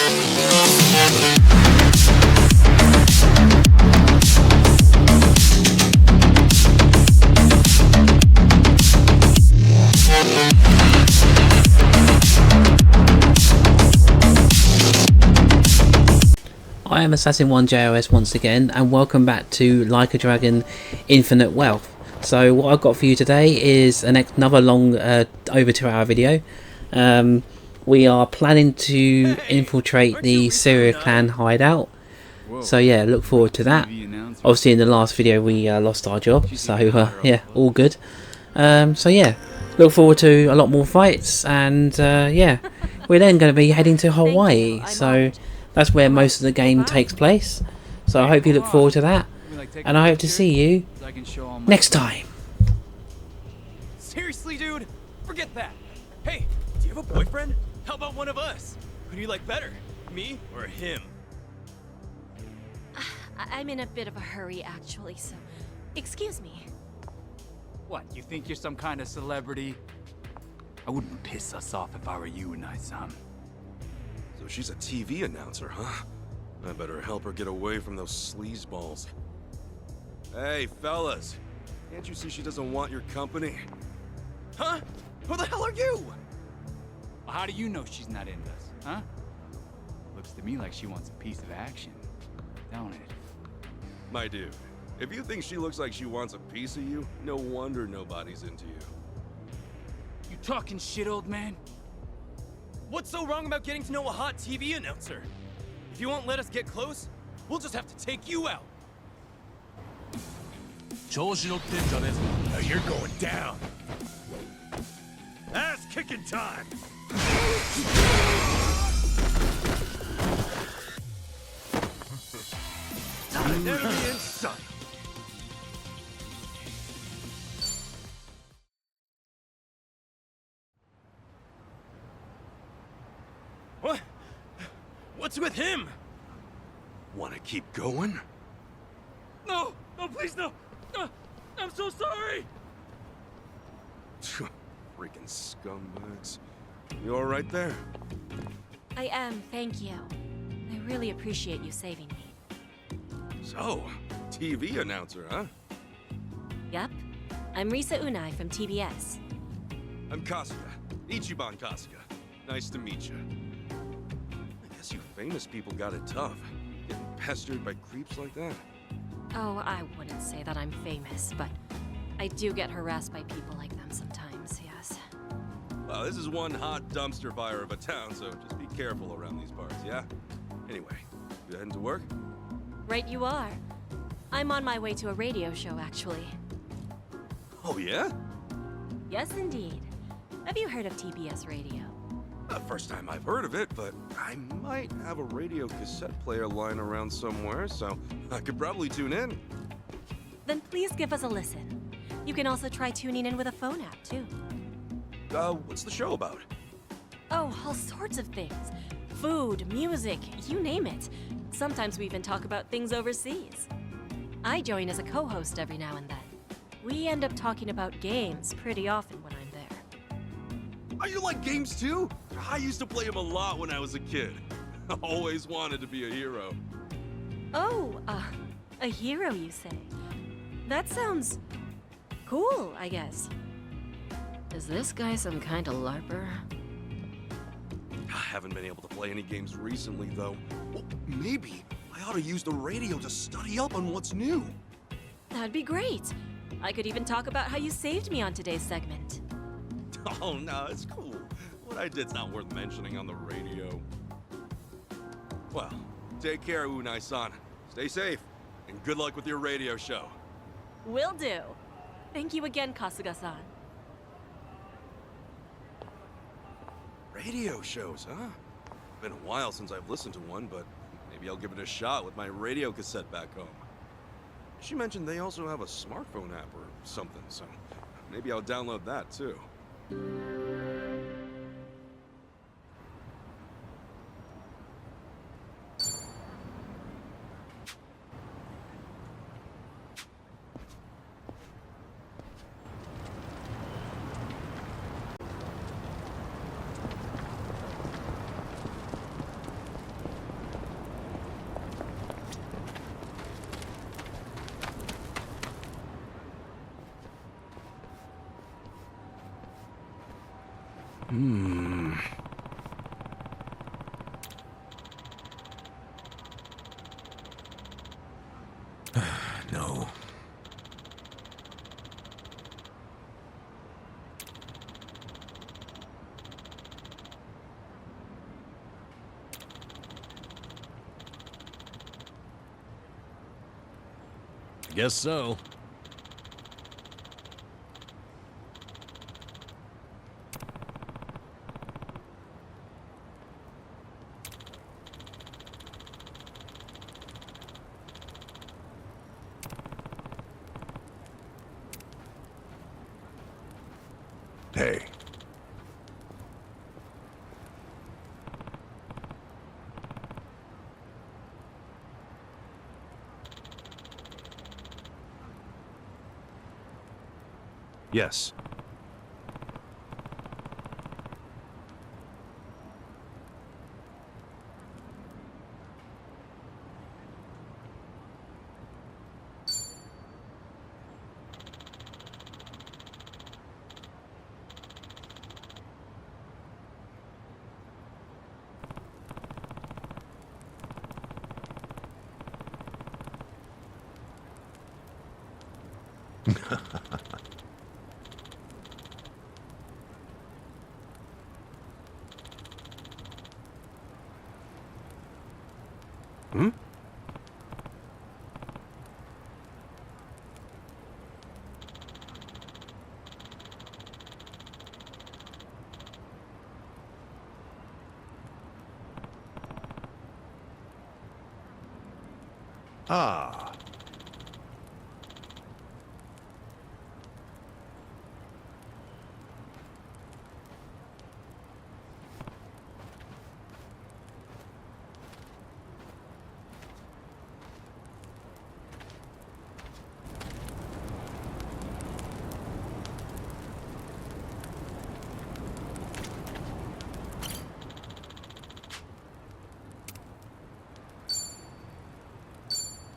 I am Assassin1JOS once again, and welcome back to Like a Dragon Infinite Wealth. So what I've got for you today is another long over 2 hour video. We are planning to infiltrate the Syria clan hideout. So yeah, look forward to that. Obviously in the last video we lost our job, so yeah, all good. So yeah, look forward to a lot more fights, and yeah, we're then going to be heading to Hawaii. So that's where most of the game takes place. So I hope you look forward to that, and I hope to see you next time. Seriously, dude? Forget that. Hey, do you have a boyfriend? How about one of us? Who do you like better? Me or him? I'm in a bit of a hurry, actually, so excuse me. What, you think you're some kind of celebrity? I wouldn't piss us off if I were you, Unai-san. So she's a TV announcer, huh? I better help her get away from those sleazeballs. Hey, fellas. Can't you see she doesn't want your company? Huh? Who the hell are you? Well, how do you know she's not into us, huh? Looks to me like she wants a piece of action, don't it? My dude, if you think she looks like she wants a piece of you, no wonder nobody's into you. You talking shit, old man? What's so wrong about getting to know a hot TV announcer? If you won't let us get close, we'll just have to take you out. Now you're going down. Ass kicking time. Not an enemy in sight. What? What's with him? Wanna keep going? No! No, please, no! I'm so sorry! Freaking scumbags. You alright there? I am, thank you. I really appreciate you saving me. So, TV announcer, huh? Yep. I'm Risa Unai from TBS. I'm Kasuga. Ichiban Kasuga. Nice to meet you. I guess you famous people got it tough. Getting pestered by creeps like that. Oh, I wouldn't say that I'm famous, but I do get harassed by people like them sometimes, yes. Well, this is one hot dumpster fire of a town, so just be careful around these parts, yeah? Anyway, you heading to work? Right you are. I'm on my way to a radio show, actually. Oh, yeah? Yes, indeed. Have you heard of TBS Radio? First time I've heard of it, but I might have a radio cassette player lying around somewhere, so I could probably tune in. Then please give us a listen. You can also try tuning in with a phone app, too. What's the show about? Oh, all sorts of things. Food, music, you name it. Sometimes we even talk about things overseas. I join as a co-host every now and then. We end up talking about games pretty often when I'm there. Are you like games too? I used to play them a lot when I was a kid. I always wanted to be a hero. Oh, a hero, you say? That sounds cool, I guess. Is this guy some kind of LARPer? I haven't been able to play any games recently, though. Well, maybe I ought to use the radio to study up on what's new. That'd be great. I could even talk about how you saved me on today's segment. Oh, no, it's cool. What I did's not worth mentioning on the radio. Well, take care, Unai-san. Stay safe, and good luck with your radio show. Will do. Thank you again, Kasuga-san. Radio shows, huh? Been a while since I've listened to one, but maybe I'll give it a shot with my radio cassette back home. She mentioned they also have a smartphone app or something, so maybe I'll download that too. No. I guess so. Hey. Yes. Hmm? Ah.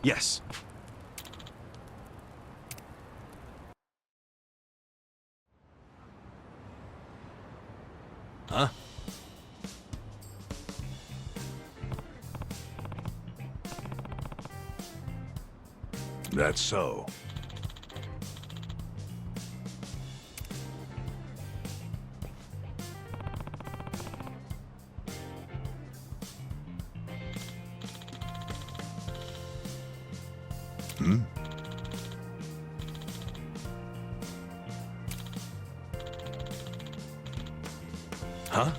Yes. Huh? That's so. Hmm? Huh?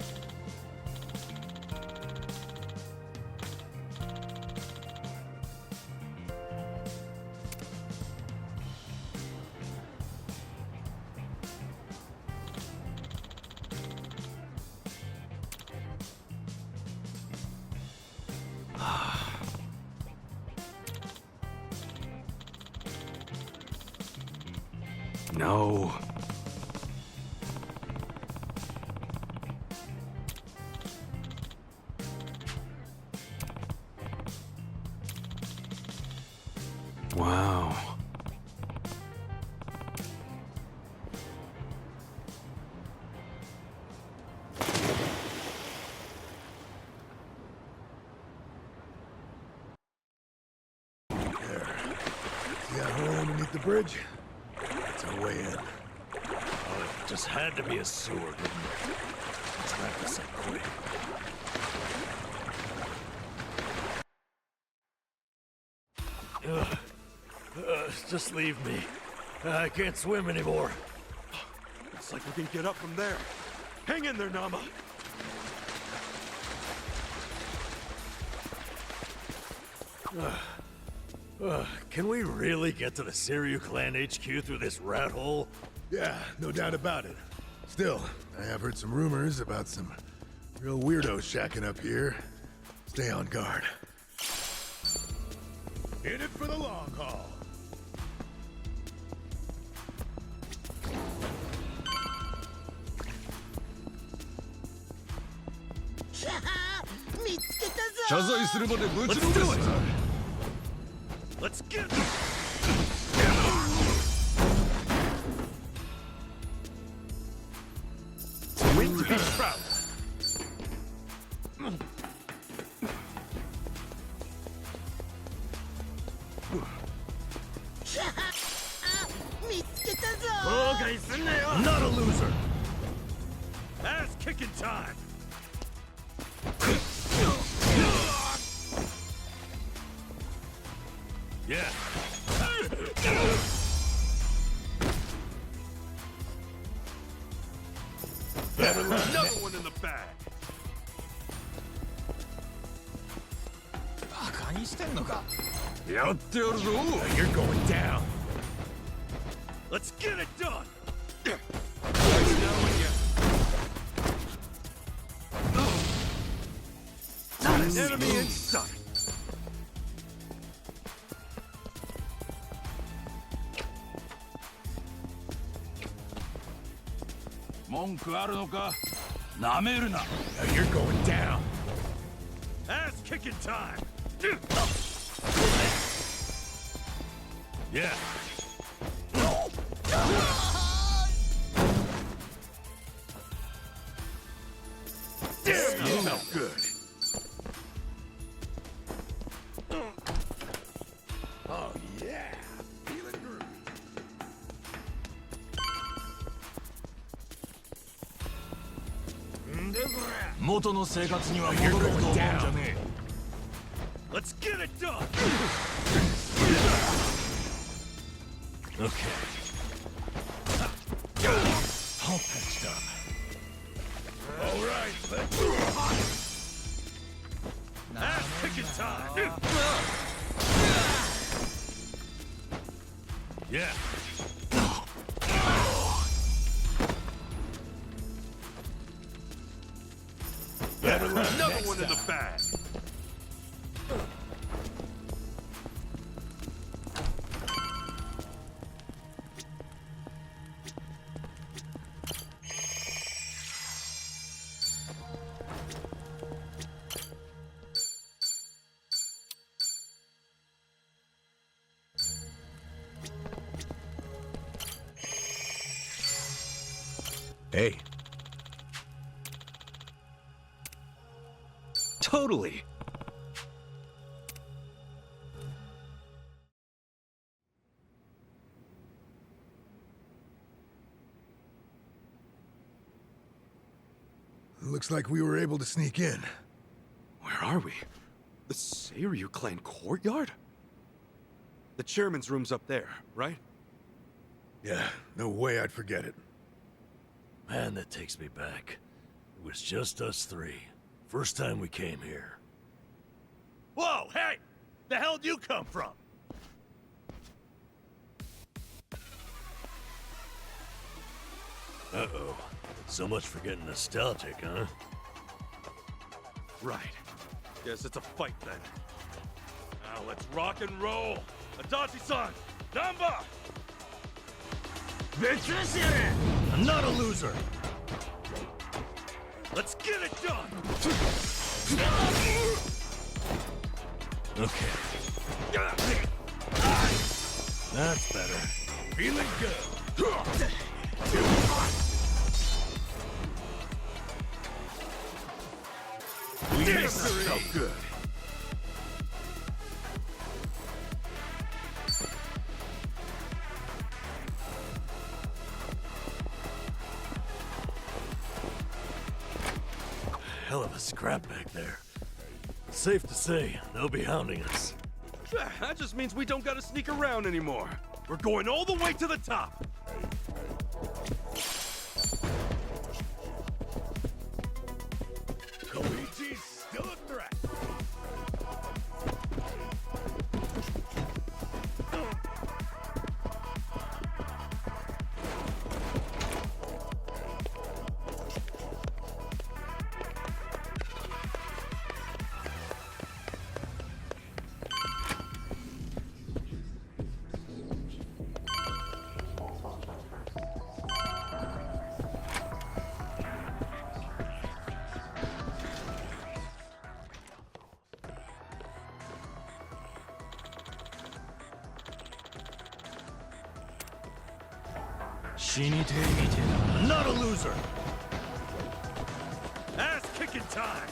No. Wow. See that hole underneath the bridge? That's our way in. Oh, it just had to be a sewer, didn't it? Let's wrap this up quick. Just leave me. I can't swim anymore. Looks like we can get up from there. Hang in there, Nama. Can we really get to the Siryu Clan HQ through this rat hole? Yeah, no doubt about it. Still, I have heard some rumors about some real weirdos shacking up here. Stay on guard. In it for the long haul. Let's do it! Let's get... Wait to be proud. I'm not a loser. Ass kicking time. Yeah. Better luck. Another one in the bag. You're going down. Let's get it done. Not an enemy in sight. Now you're going down. Ass kicking time. Yeah. Damn, you smell good. Oh yeah, feeling groovy. 元の生活には戻れると思うんじゃねえ。Let's get it done. Okay. All patched up. All right, let's ass kicking time. Yeah. Better another one in the bag. Hey. Totally. Looks like we were able to sneak in. Where are we? The Seiryu clan courtyard? The chairman's room's up there, right? Yeah, no way I'd forget it. Man, that takes me back. It was just us three. First time we came here. Whoa, hey! The hell'd you come from? Uh-oh. So much for getting nostalgic, huh? Right. Guess it's a fight then. Now let's rock and roll. Adachi-san, number! I'm not a loser! Let's get it done! Okay. That's better. Feeling good. Victory! Felt good. Hell of a scrap back there. Safe to say, they'll be hounding us. That just means we don't gotta sneak around anymore. We're going all the way to the top. Koichi's still a threat. I'm not a loser! Ass kicking time!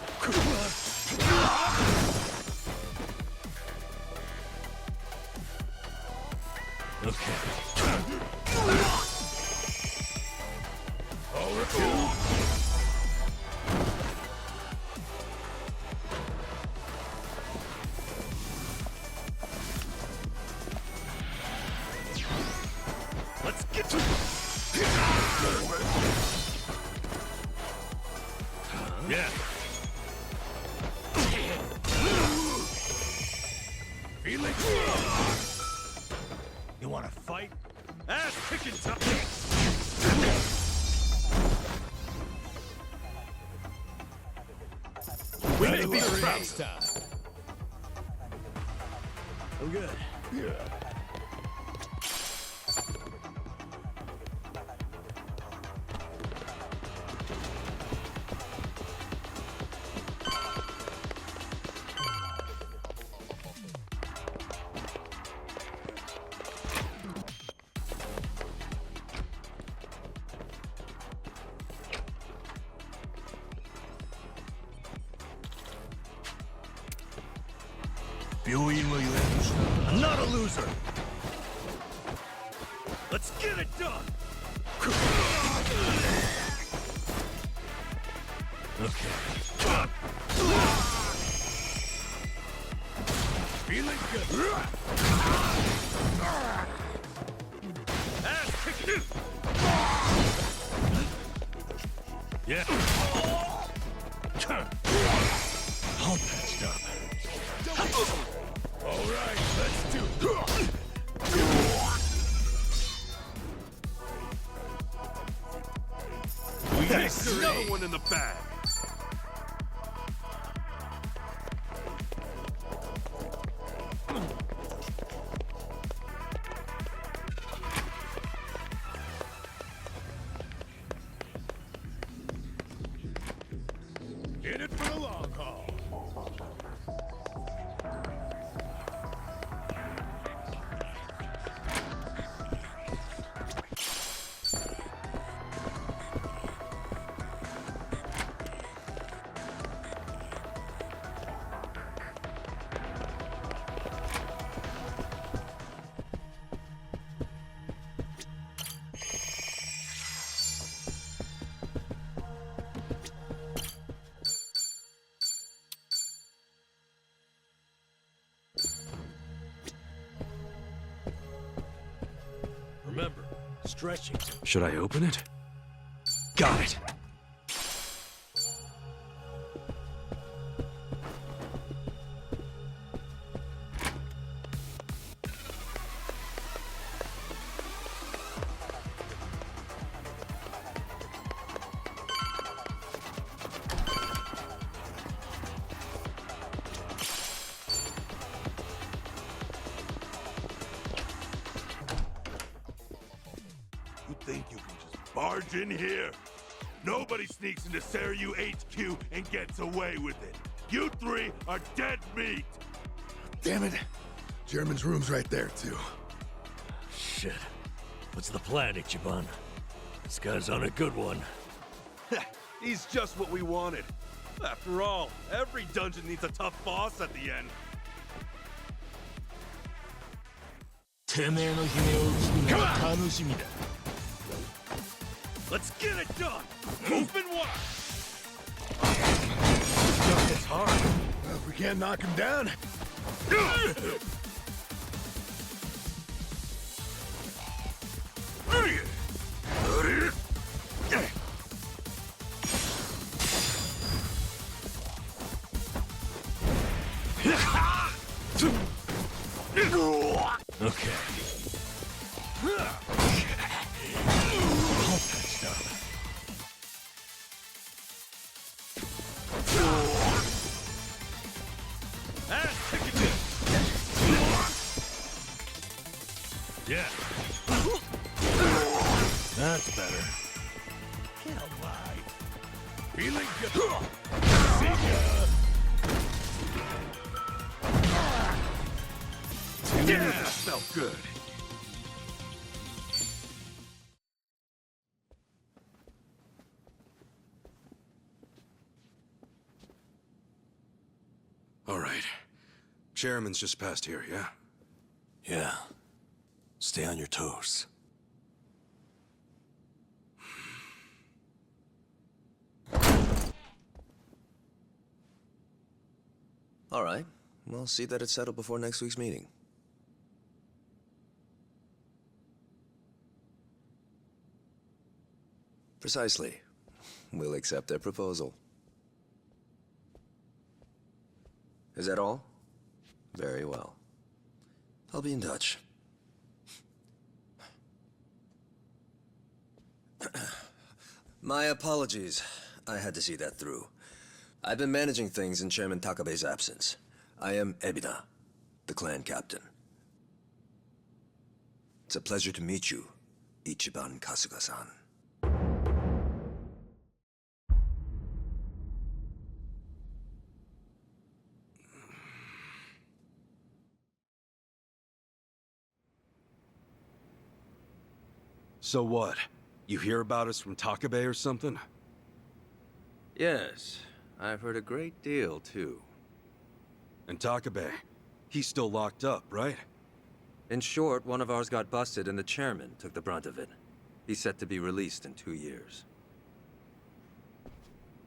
Okay. Let's get to Yeah. Feeling You wanna fight? Ass kicking time. We may be proud time. I'm good. Yeah. I'm not a loser. Let's get it done. Okay. Feeling good. Ass kicking. Yeah. All patched up. All right, let's do it. That's another one in the bag. In it for the long haul. Remember, stretching. Should I open it? Got it. You think you can just barge in here? Nobody sneaks into Seiryu HQ and gets away with it. You three are dead meat! Damn it. German's room's right there, too. Shit. What's the plan, Ichiban? This guy's on a good one. He's just what we wanted. After all, every dungeon needs a tough boss at the end. Let's get it done! Open wide! Stuff is hard. Well, if we can't knock him down, Okay. All patched up. Ass kicking it. Yeah. That's better. Get alive. Feeling good. See ya. Yeah, that felt good. All right. Chairman's just past here, yeah? Yeah. Stay on your toes. All right. We'll see that it's settled before next week's meeting. Precisely. We'll accept their proposal. Is that all? Very well. I'll be in touch. My apologies. I had to see that through. I've been managing things in Chairman Takabe's absence. I am Ebina, the clan captain. It's a pleasure to meet you, Ichiban Kasuga-san. So what? You hear about us from Takabe or something? Yes, I've heard a great deal, too. And Takabe, he's still locked up, right? In short, one of ours got busted and the chairman took the brunt of it. He's set to be released in 2 years.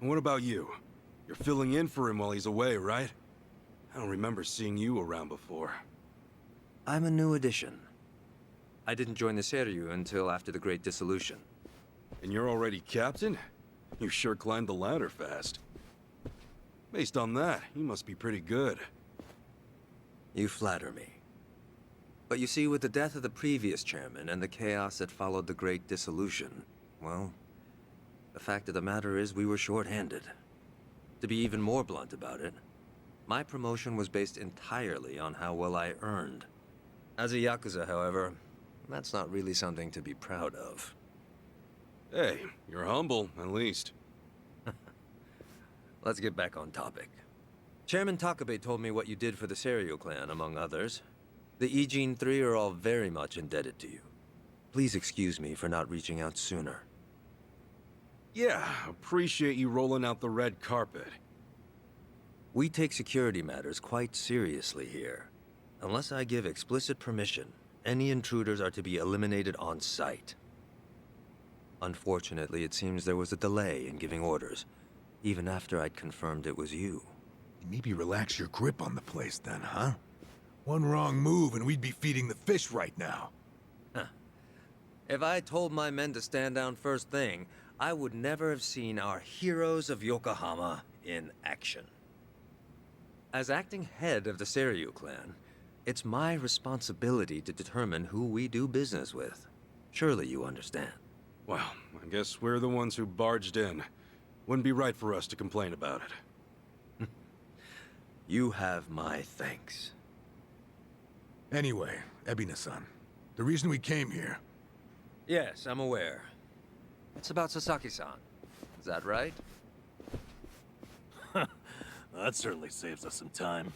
And what about you? You're filling in for him while he's away, right? I don't remember seeing you around before. I'm a new addition. I didn't join the Seiryu until after the Great Dissolution. And you're already captain? You sure climbed the ladder fast. Based on that, you must be pretty good. You flatter me. But you see, with the death of the previous chairman and the chaos that followed the Great Dissolution, well, the fact of the matter is we were short-handed. To be even more blunt about it, my promotion was based entirely on how well I earned. As a Yakuza, however, that's not really something to be proud of. Hey, you're humble, at least. Let's get back on topic. Chairman Takabe told me what you did for the Seiryu clan, among others. The Ijin 3 are all very much indebted to you. Please excuse me for not reaching out sooner. Yeah, appreciate you rolling out the red carpet. We take security matters quite seriously here. Unless I give explicit permission, any intruders are to be eliminated on sight. Unfortunately, it seems there was a delay in giving orders, even after I'd confirmed it was you. Maybe relax your grip on the place then, huh? One wrong move and we'd be feeding the fish right now. Huh. If I told my men to stand down first thing, I would never have seen our heroes of Yokohama in action. As acting head of the Seiryu clan, it's my responsibility to determine who we do business with. Surely you understand. Well, I guess we're the ones who barged in. Wouldn't be right for us to complain about it. You have my thanks. Anyway, Ebina-san, the reason we came here... Yes, I'm aware. It's about Sasaki-san. Is that right? That certainly saves us some time.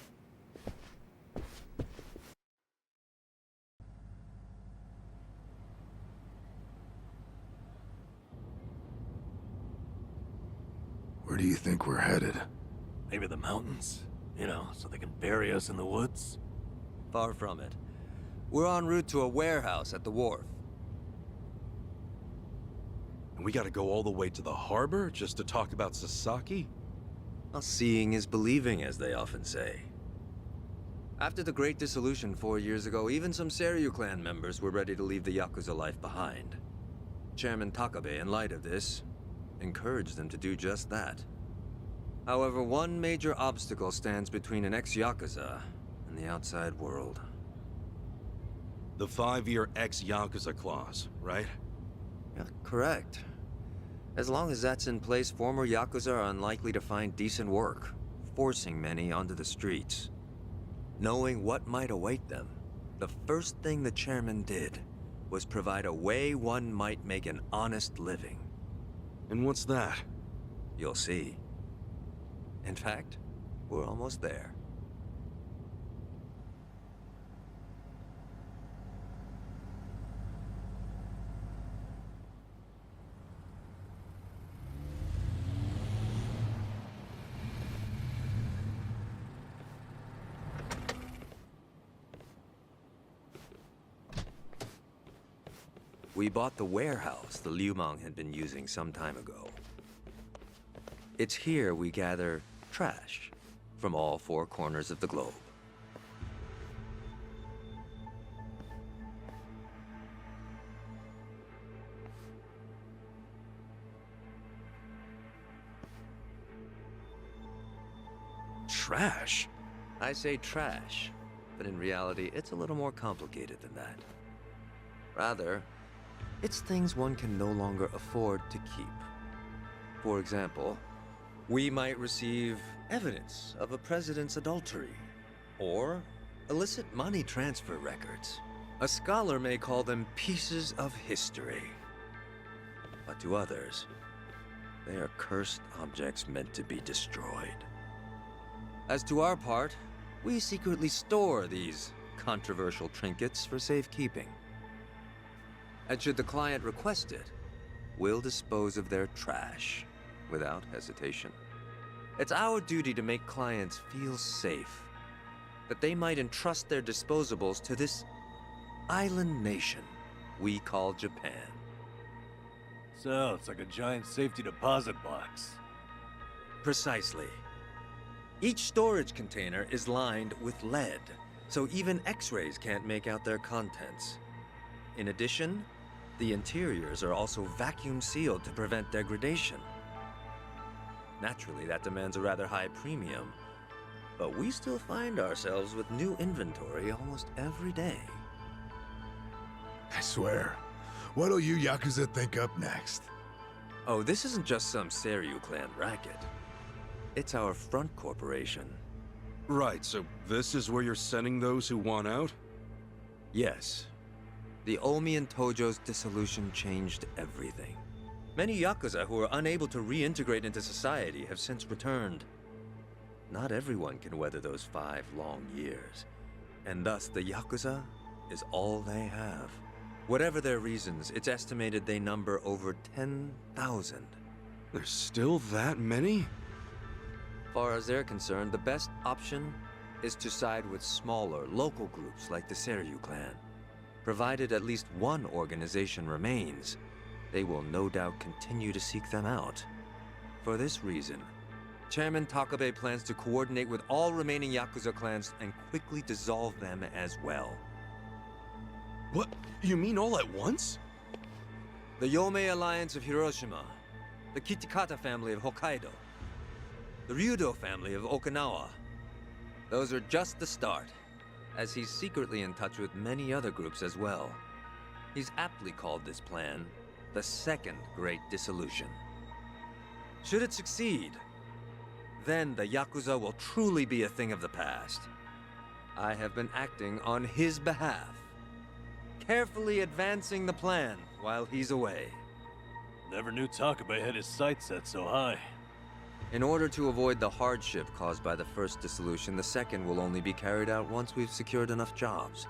Where do you think we're headed? Maybe the mountains, you know, so they can bury us in the woods? Far from it. We're en route to a warehouse at the wharf. And we gotta go all the way to the harbor just to talk about Sasaki? Well, seeing is believing, as they often say. After the Great Dissolution 4 years ago, even some Seiryu clan members were ready to leave the Yakuza life behind. Chairman Takabe, in light of this, encouraged them to do just that. However, one major obstacle stands between an ex-Yakuza and the outside world. The 5-year ex-Yakuza clause, right? Yeah, correct. As long as that's in place, former Yakuza are unlikely to find decent work, forcing many onto the streets. Knowing what might await them, the first thing the chairman did was provide a way one might make an honest living. And what's that? You'll see. In fact, we're almost there. We bought the warehouse the Liumang had been using some time ago. It's here we gather trash from all four corners of the globe. Trash? I say trash, but in reality, it's a little more complicated than that. Rather, it's things one can no longer afford to keep. For example, we might receive evidence of a president's adultery, or illicit money transfer records. A scholar may call them pieces of history. But to others, they are cursed objects meant to be destroyed. As to our part, we secretly store these controversial trinkets for safekeeping. And should the client request it, we'll dispose of their trash without hesitation. It's our duty to make clients feel safe, that they might entrust their disposables to this island nation we call Japan. So, it's like a giant safety deposit box. Precisely. Each storage container is lined with lead, so even X-rays can't make out their contents. In addition, the interiors are also vacuum sealed to prevent degradation. Naturally, that demands a rather high premium, but we still find ourselves with new inventory almost every day. I swear. What'll you Yakuza think up next? Oh, this isn't just some Seiryu clan racket. It's our front corporation. Right, so this is where you're sending those who want out? Yes. The Omi and Tojo's dissolution changed everything. Many Yakuza who are unable to reintegrate into society have since returned. Not everyone can weather those 5 long years, and thus the Yakuza is all they have. Whatever their reasons, it's estimated they number over 10,000. There's still that many? As far as they're concerned, the best option is to side with smaller, local groups like the Seiryu clan. Provided at least one organization remains, they will no doubt continue to seek them out. For this reason, Chairman Takabe plans to coordinate with all remaining Yakuza clans and quickly dissolve them as well. What? You mean all at once? The Yomei Alliance of Hiroshima, the Kitakata family of Hokkaido, the Ryudo family of Okinawa. Those are just the start, as he's secretly in touch with many other groups as well. He's aptly called this plan the Second Great Dissolution. Should it succeed, then the Yakuza will truly be a thing of the past. I have been acting on his behalf, carefully advancing the plan while he's away. Never knew Takabe had his sights set so high. In order to avoid the hardship caused by the first dissolution, the second will only be carried out once we've secured enough jobs.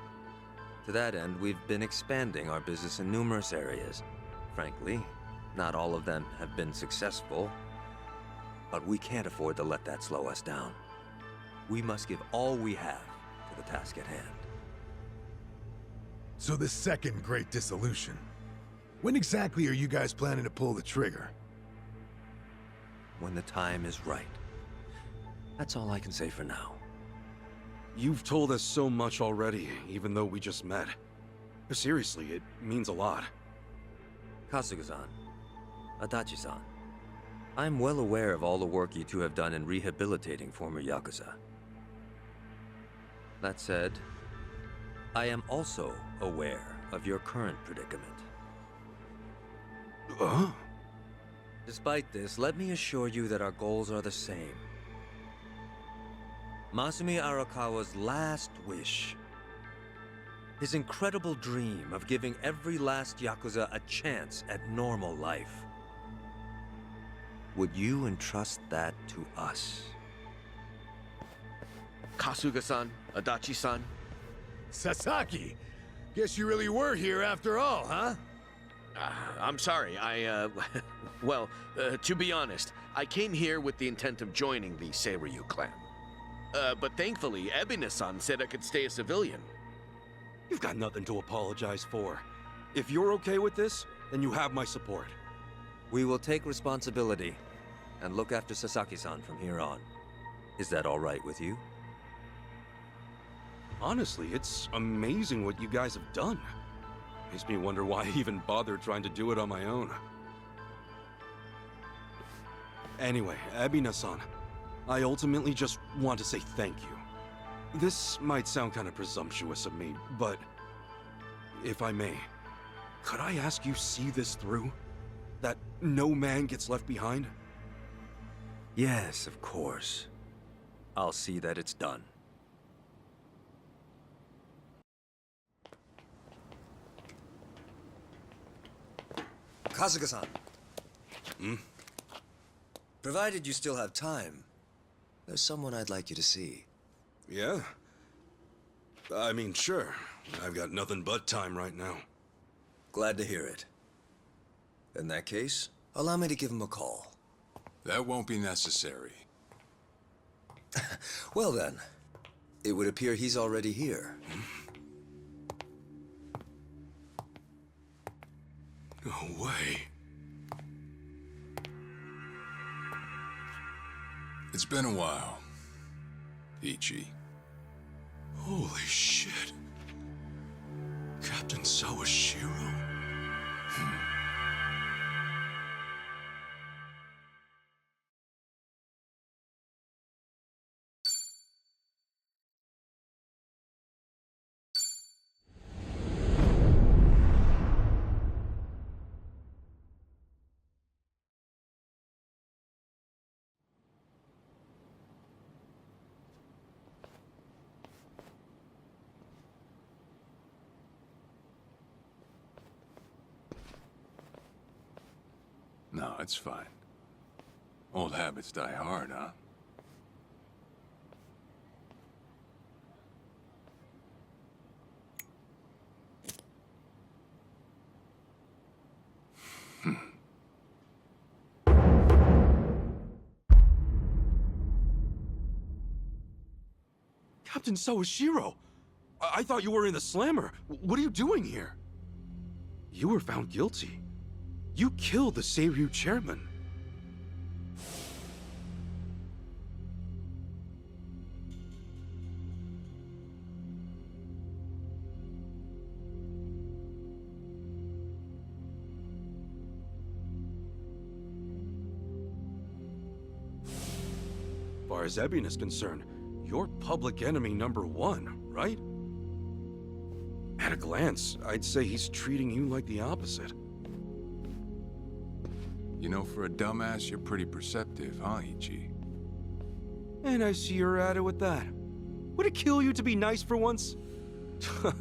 To that end, we've been expanding our business in numerous areas. Frankly, not all of them have been successful, but we can't afford to let that slow us down. We must give all we have to the task at hand. So the Second Great Dissolution. When exactly are you guys planning to pull the trigger? When the time is right. That's all I can say for now. You've told us so much already, even though we just met. Seriously, it means a lot. Kasuga-san, Adachi-san, I'm well aware of all the work you two have done in rehabilitating former Yakuza. That said, I am also aware of your current predicament. Despite this, let me assure you that our goals are the same. Masumi Arakawa's last wish, his incredible dream of giving every last Yakuza a chance at normal life. Would you entrust that to us? Kasuga-san, Adachi-san. Sasaki! Guess you really were here after all, huh? I'm sorry, well, to be honest, I came here with the intent of joining the Seiryu clan. But thankfully, Ebina-san said I could stay a civilian. You've got nothing to apologize for. If you're okay with this, then you have my support. We will take responsibility and look after Sasaki-san from here on. Is that all right with you? Honestly, it's amazing what you guys have done. Makes me wonder why I even bothered trying to do it on my own. Anyway, Ebina-san, I ultimately just want to say thank you. This might sound kind of presumptuous of me, but if I may, could I ask you see this through? That no man gets left behind? Yes, of course. I'll see that it's done. Kasuga-san. Provided you still have time, there's someone I'd like you to see. Yeah? I mean, sure. I've got nothing but time right now. Glad to hear it. In that case, allow me to give him a call. That won't be necessary. Well then, it would appear he's already here. No way. It's been a while, Ichi. Holy shit. Captain Sawashiro? No, it's fine. Old habits die hard, huh? Captain Sawashiro! I thought you were in the slammer. What are you doing here? You were found guilty. You killed the Seiryu chairman. As far as Ebin is concerned, you're public enemy #1, right? At a glance, I'd say he's treating you like the opposite. You know, for a dumbass, you're pretty perceptive, huh, Ichi? And I see you're at it with that. Would it kill you to be nice for once?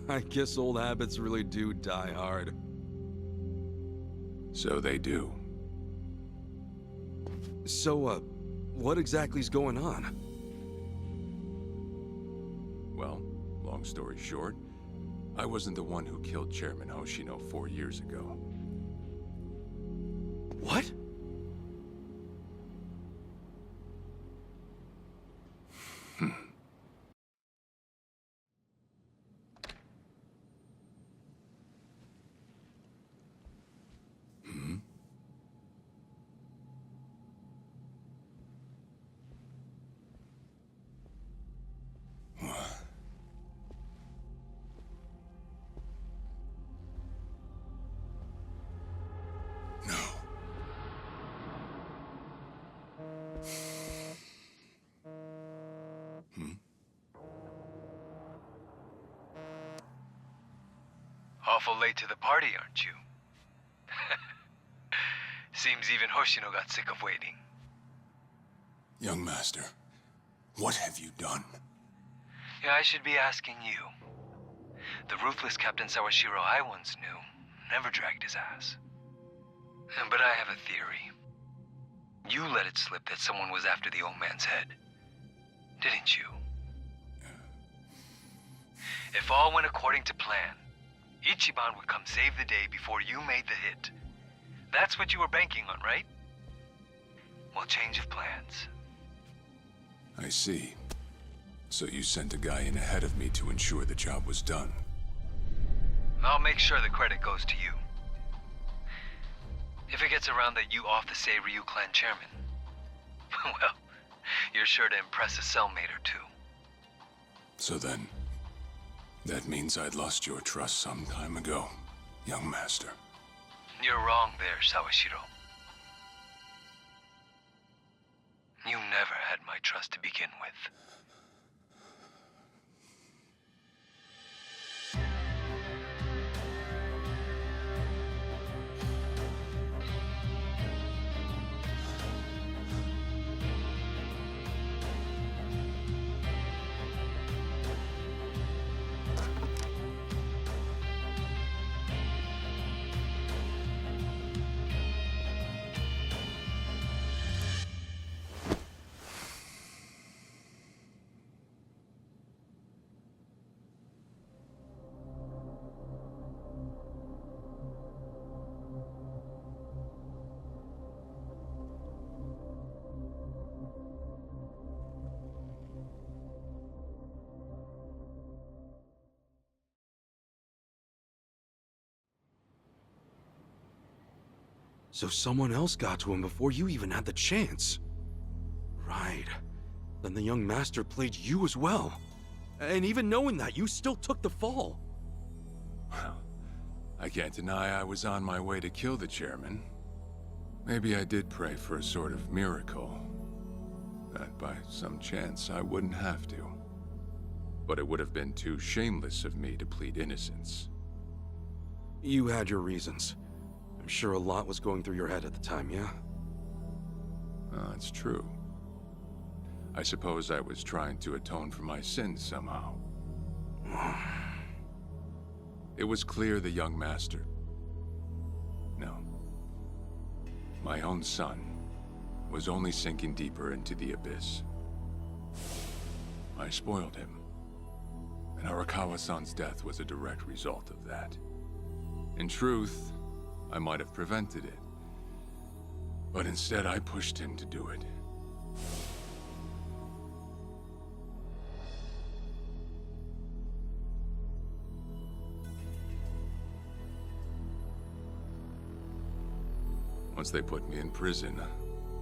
I guess old habits really do die hard. So they do. So, what exactly's going on? Well, long story short, I wasn't the one who killed Chairman Hoshino 4 years ago. What? Awful late to the party, aren't you? Seems even Hoshino got sick of waiting. Young master, what have you done? Yeah, I should be asking you. The ruthless Captain Sawashiro I once knew never dragged his ass. But I have a theory. You let it slip that someone was after the old man's head, didn't you? If all went according to plan, Ichiban would come save the day before you made the hit. That's what you were banking on, right? Well, change of plans. I see. So you sent a guy in ahead of me to ensure the job was done. I'll make sure the credit goes to you. If it gets around that you off the Seiryu clan chairman, well, You're sure to impress a cellmate or two. So then, that means I'd lost your trust some time ago, young master. You're wrong there, Sawashiro. You never had my trust to begin with. So someone else got to him before you even had the chance. Right. Then the young master played you as well. And even knowing that, you still took the fall. Well, I can't deny I was on my way to kill the chairman. Maybe I did pray for a sort of miracle. That by some chance I wouldn't have to. But it would have been too shameless of me to plead innocence. You had your reasons. I'm sure a lot was going through your head at the time, yeah? That's true. I suppose I was trying to atone for my sins somehow. It was clear the young master... No. My own son was only sinking deeper into the abyss. I spoiled him. And Arakawa-san's death was a direct result of that. In truth, I might have prevented it. But instead, I pushed him to do it. Once they put me in prison,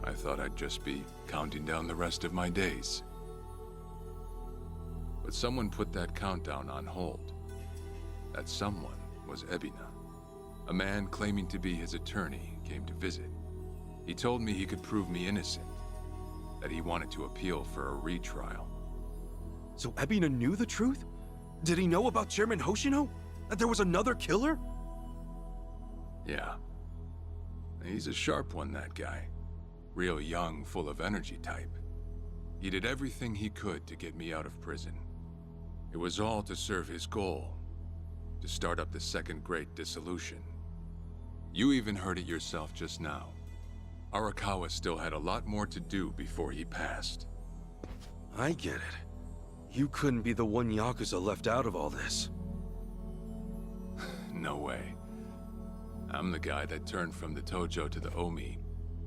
I thought I'd just be counting down the rest of my days. But someone put that countdown on hold. That someone was Ebina. A man claiming to be his attorney came to visit. He told me he could prove me innocent, that he wanted to appeal for a retrial. So Ebina knew the truth? Did he know about Chairman Hoshino? That there was another killer? Yeah. He's a sharp one, that guy. Real young, full of energy type. He did everything he could to get me out of prison. It was all to serve his goal, to start up the Second Great Dissolution. You even heard it yourself just now. Arakawa still had a lot more to do before he passed. I get it. You couldn't be the one Yakuza left out of all this. No way. I'm the guy that turned from the Tojo to the Omi,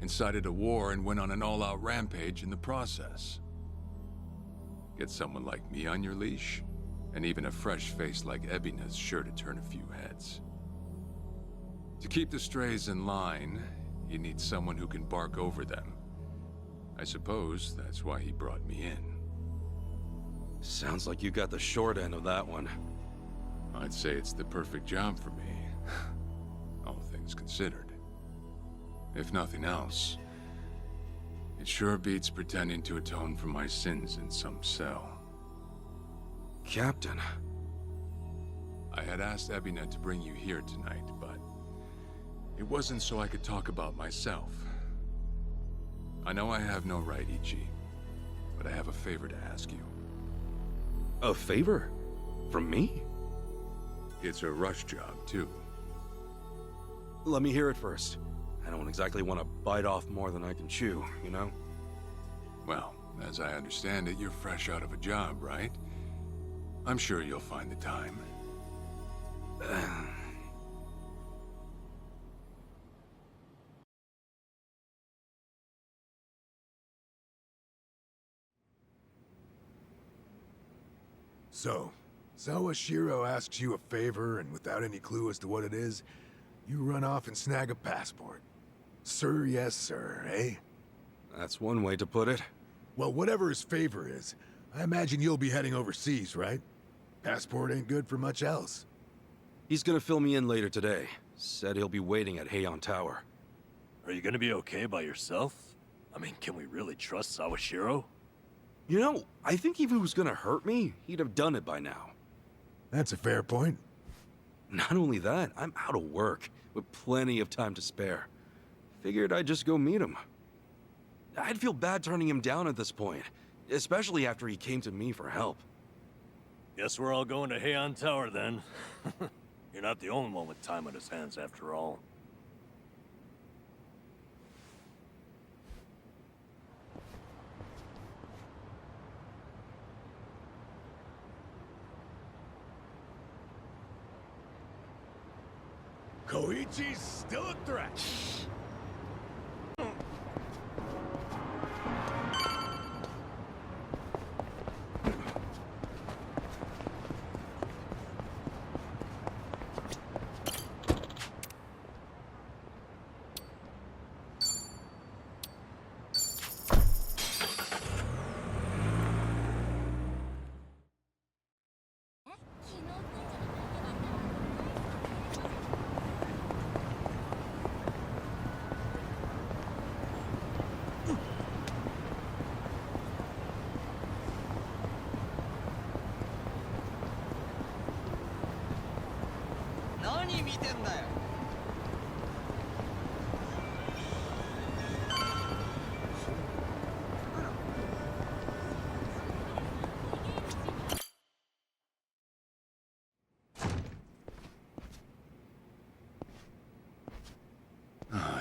incited a war and went on an all-out rampage in the process. Get someone like me on your leash, and even a fresh face like Ebina's sure to turn a few heads. To keep the strays in line, you need someone who can bark over them. I suppose that's why he brought me in. Sounds like you got the short end of that one. I'd say it's the perfect job for me, all things considered. If nothing else, it sure beats pretending to atone for my sins in some cell. Captain. I had asked Ebina to bring you here tonight, but it wasn't so I could talk about myself. I know I have no right, Ichi, but I have a favor to ask you. A favor? From me? It's a rush job, too. Let me hear it first. I don't exactly want to bite off more than I can chew, you know? Well, as I understand it, you're fresh out of a job, right? I'm sure you'll find the time. So, Sawashiro asks you a favor, and without any clue as to what it is, you run off and snag a passport. Sir, yes, sir, eh? That's one way to put it. Well, whatever his favor is, I imagine you'll be heading overseas, right? Passport ain't good for much else. He's gonna fill me in later today. Said he'll be waiting at Heian Tower. Are you gonna be okay by yourself? I mean, can we really trust Sawashiro? You know, I think if he was gonna hurt me, he'd have done it by now. That's a fair point. Not only that, I'm out of work, with plenty of time to spare. Figured I'd just go meet him. I'd feel bad turning him down at this point, especially after he came to me for help. Guess we're all going to Heian Tower then. You're not the only one with time on his hands after all. Koichi's still a threat.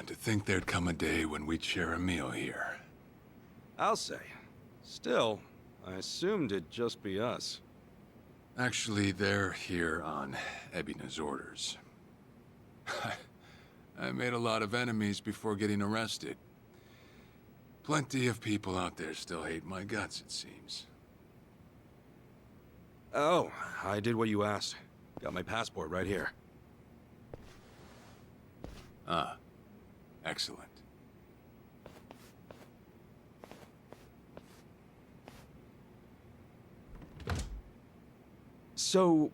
To think there'd come a day when we'd share a meal here. I'll say. Still, I assumed it'd just be us. Actually, they're here on Ebina's orders. I made a lot of enemies before getting arrested. Plenty of people out there still hate my guts, it seems. Oh, I did what you asked. Got my passport right here. Ah, excellent. So,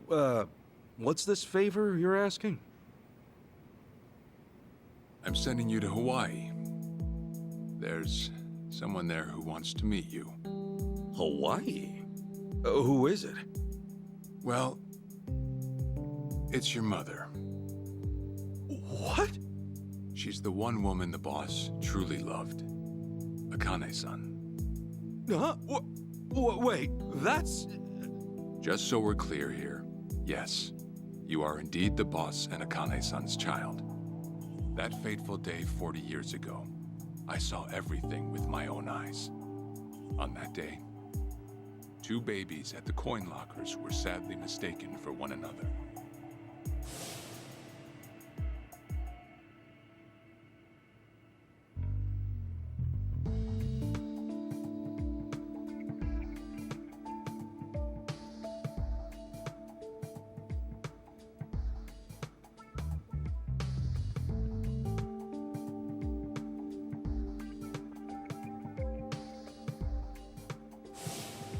what's this favor you're asking? I'm sending you to Hawaii. There's someone there who wants to meet you. Hawaii? Who is it? Well, it's your mother. What? She's the one woman the boss truly loved. Akane-san. Huh? Wait, that's... Just so we're clear here, yes, you are indeed the boss and Akane-san's child. That fateful day 40 years ago, I saw everything with my own eyes. On that day, 2 babies at the coin lockers were sadly mistaken for one another.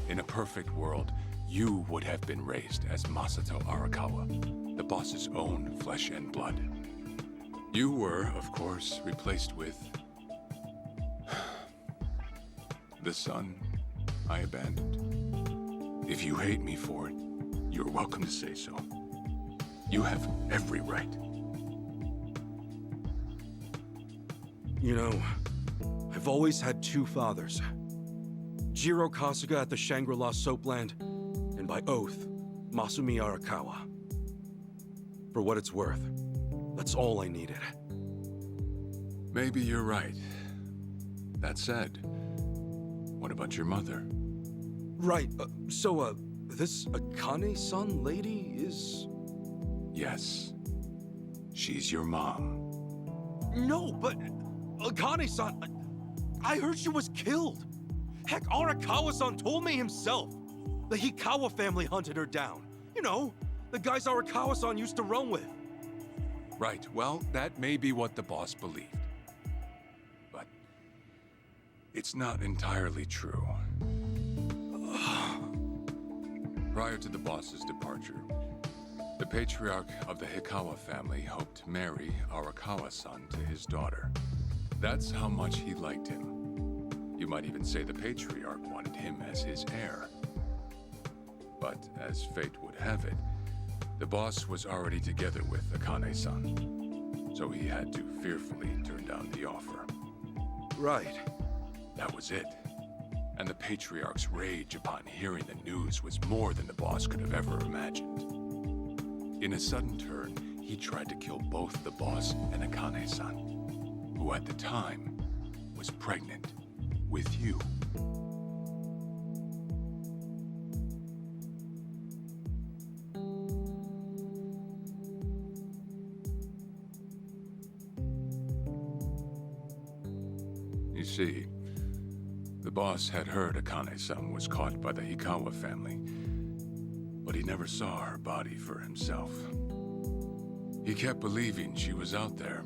In a perfect world, you would have been raised as Masato Arakawa, the boss's own flesh and blood. You were, of course, replaced with... the son I abandoned. If you hate me for it, you're welcome to say so. You have every right. You know, I've always had 2 fathers. Jiro Kasuga at the Shangri-La Soapland, and by oath, Masumi Arakawa. For what it's worth, that's all I needed. Maybe you're right. That said, what about your mother? Right, so, this Akane-san lady is... Yes. She's your mom. No, but... Akane-san... I heard she was killed! Heck, Arakawa-san told me himself! The Hikawa family hunted her down. You know, the guys Arakawa-san used to run with. Right, well, that may be what the boss believed. But It's not entirely true. Prior to the boss's departure, the patriarch of the Hikawa family hoped to marry Arakawa-san to his daughter. That's how much he liked him. You might even say the patriarch wanted him as his heir. But as fate would have it, the boss was already together with Akane-san, so he had to fearfully turn down the offer. Right. That was it. And the patriarch's rage upon hearing the news was more than the boss could have ever imagined. In a sudden turn, he tried to kill both the boss and Akane-san, who at the time was pregnant with you. You see, the boss had heard Akane-san was caught by the Hikawa family, but he never saw her body for himself. He kept believing she was out there,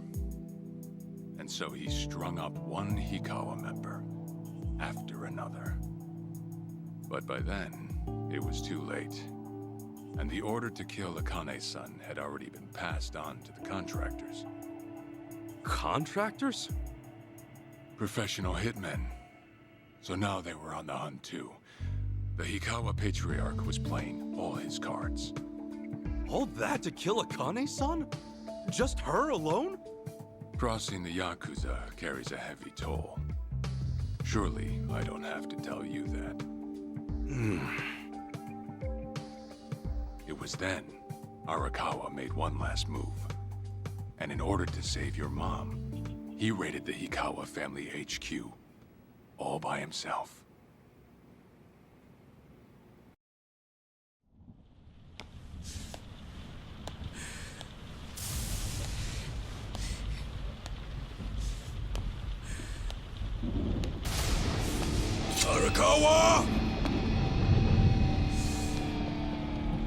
and so he strung up one Hikawa member after another. But by then, it was too late, and the order to kill Akane-san had already been passed on to the contractors. Contractors? Professional hitmen. So now they were on the hunt too. The Hikawa Patriarch was playing all his cards. All that to kill Akane-san? Just her alone? Crossing the Yakuza carries a heavy toll. Surely I don't have to tell you that. It was then Arakawa made one last move. And in order to save your mom, he raided the Hikawa family HQ, all by himself. Arakawa!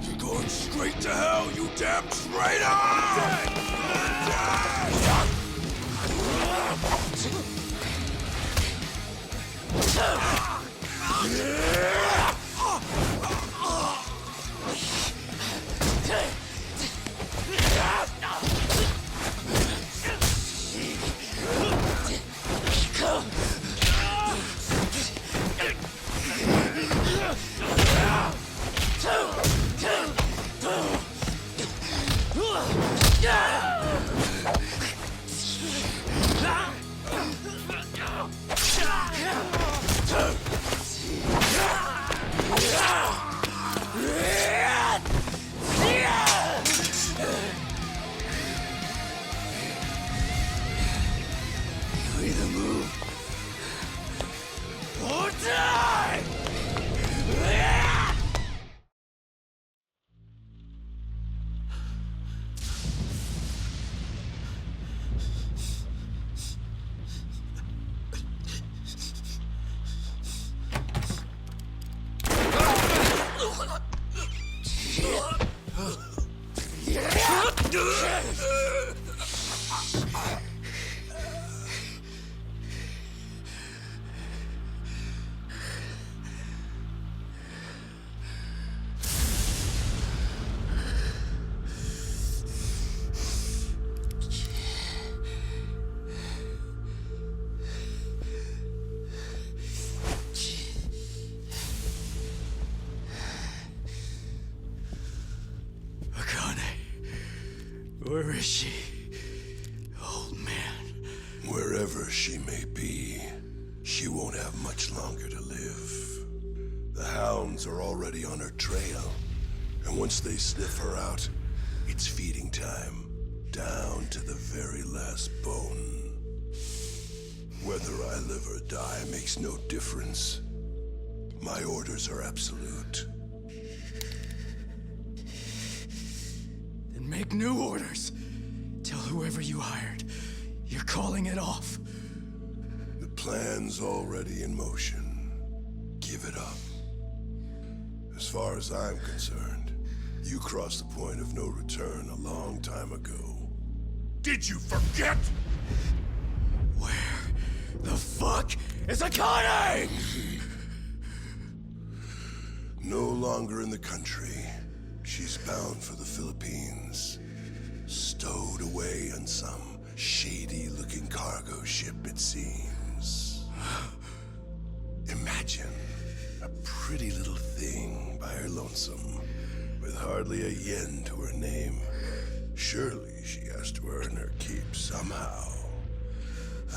You're going straight to hell, you damn traitor! Where is she? Old man. Wherever she may be, she won't have much longer to live. The hounds are already on her trail, and once they sniff her out, it's feeding time, down to the very last bone. Whether I live or die makes no difference. My orders are absolute. Make new orders. Tell whoever you hired, you're calling it off. The plan's already in motion. Give it up. As far as I'm concerned, you crossed the point of no return a long time ago. Did you forget? Where the fuck is Akane! No longer in the country. She's bound for the Philippines. Stowed away on some shady-looking cargo ship, it seems. Imagine a pretty little thing by her lonesome, with hardly a yen to her name. Surely she has to earn her keep somehow.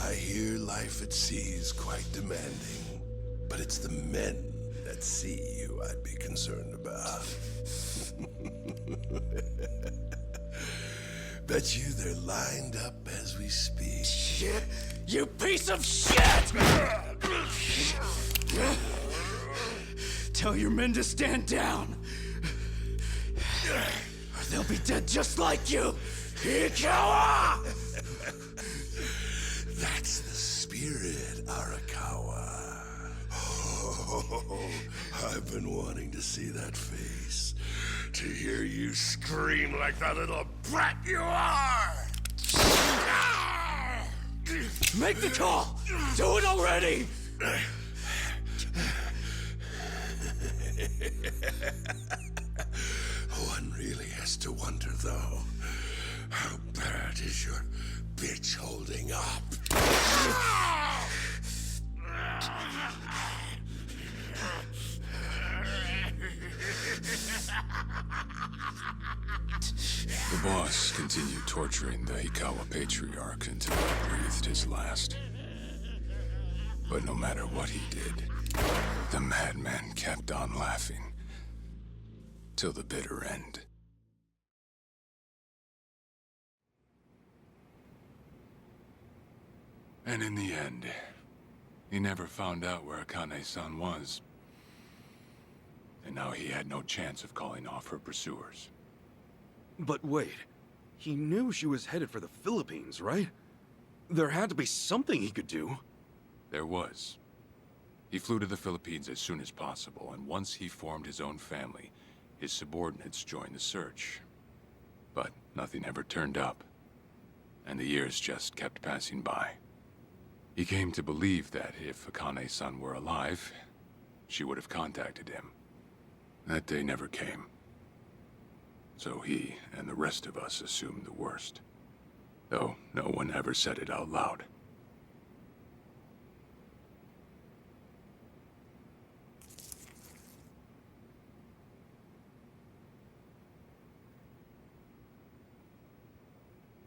I hear life at sea is quite demanding, but it's the men at sea who I'd be concerned about. Bet you they're lined up as we speak. Shit! You piece of shit! Tell your men to stand down, or they'll be dead just like you, Ikawa! That's the spirit, Arakawa. Oh, I've been wanting to see that face. To hear you scream like the little brat you are! Make the call! Do it already! One really has to wonder, though, how bad is your bitch holding up? The boss continued torturing the Hikawa patriarch until he breathed his last. But no matter what he did, the madman kept on laughing. Till the bitter end. And in the end, he never found out where Akane-san was. And now he had no chance of calling off her pursuers. But wait, he knew she was headed for the Philippines, right? There had to be something he could do. There was. He flew to the Philippines as soon as possible, and once he formed his own family, his subordinates joined the search. But nothing ever turned up, and the years just kept passing by. He came to believe that if Akane-san were alive, she would have contacted him. That day never came. So he and the rest of us assumed the worst. Though no one ever said it out loud.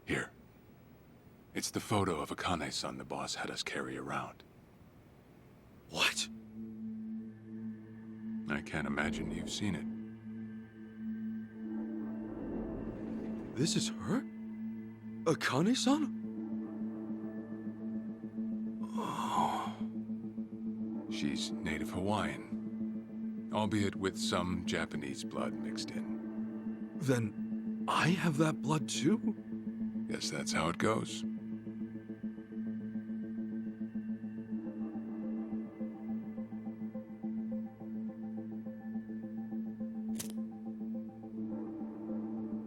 Here. It's the photo of Akane-san the boss had us carry around. What? I can't imagine you've seen it. This is her? Akane-san? Oh. She's native Hawaiian, albeit with some Japanese blood mixed in. Then I have that blood too? Guess that's how it goes.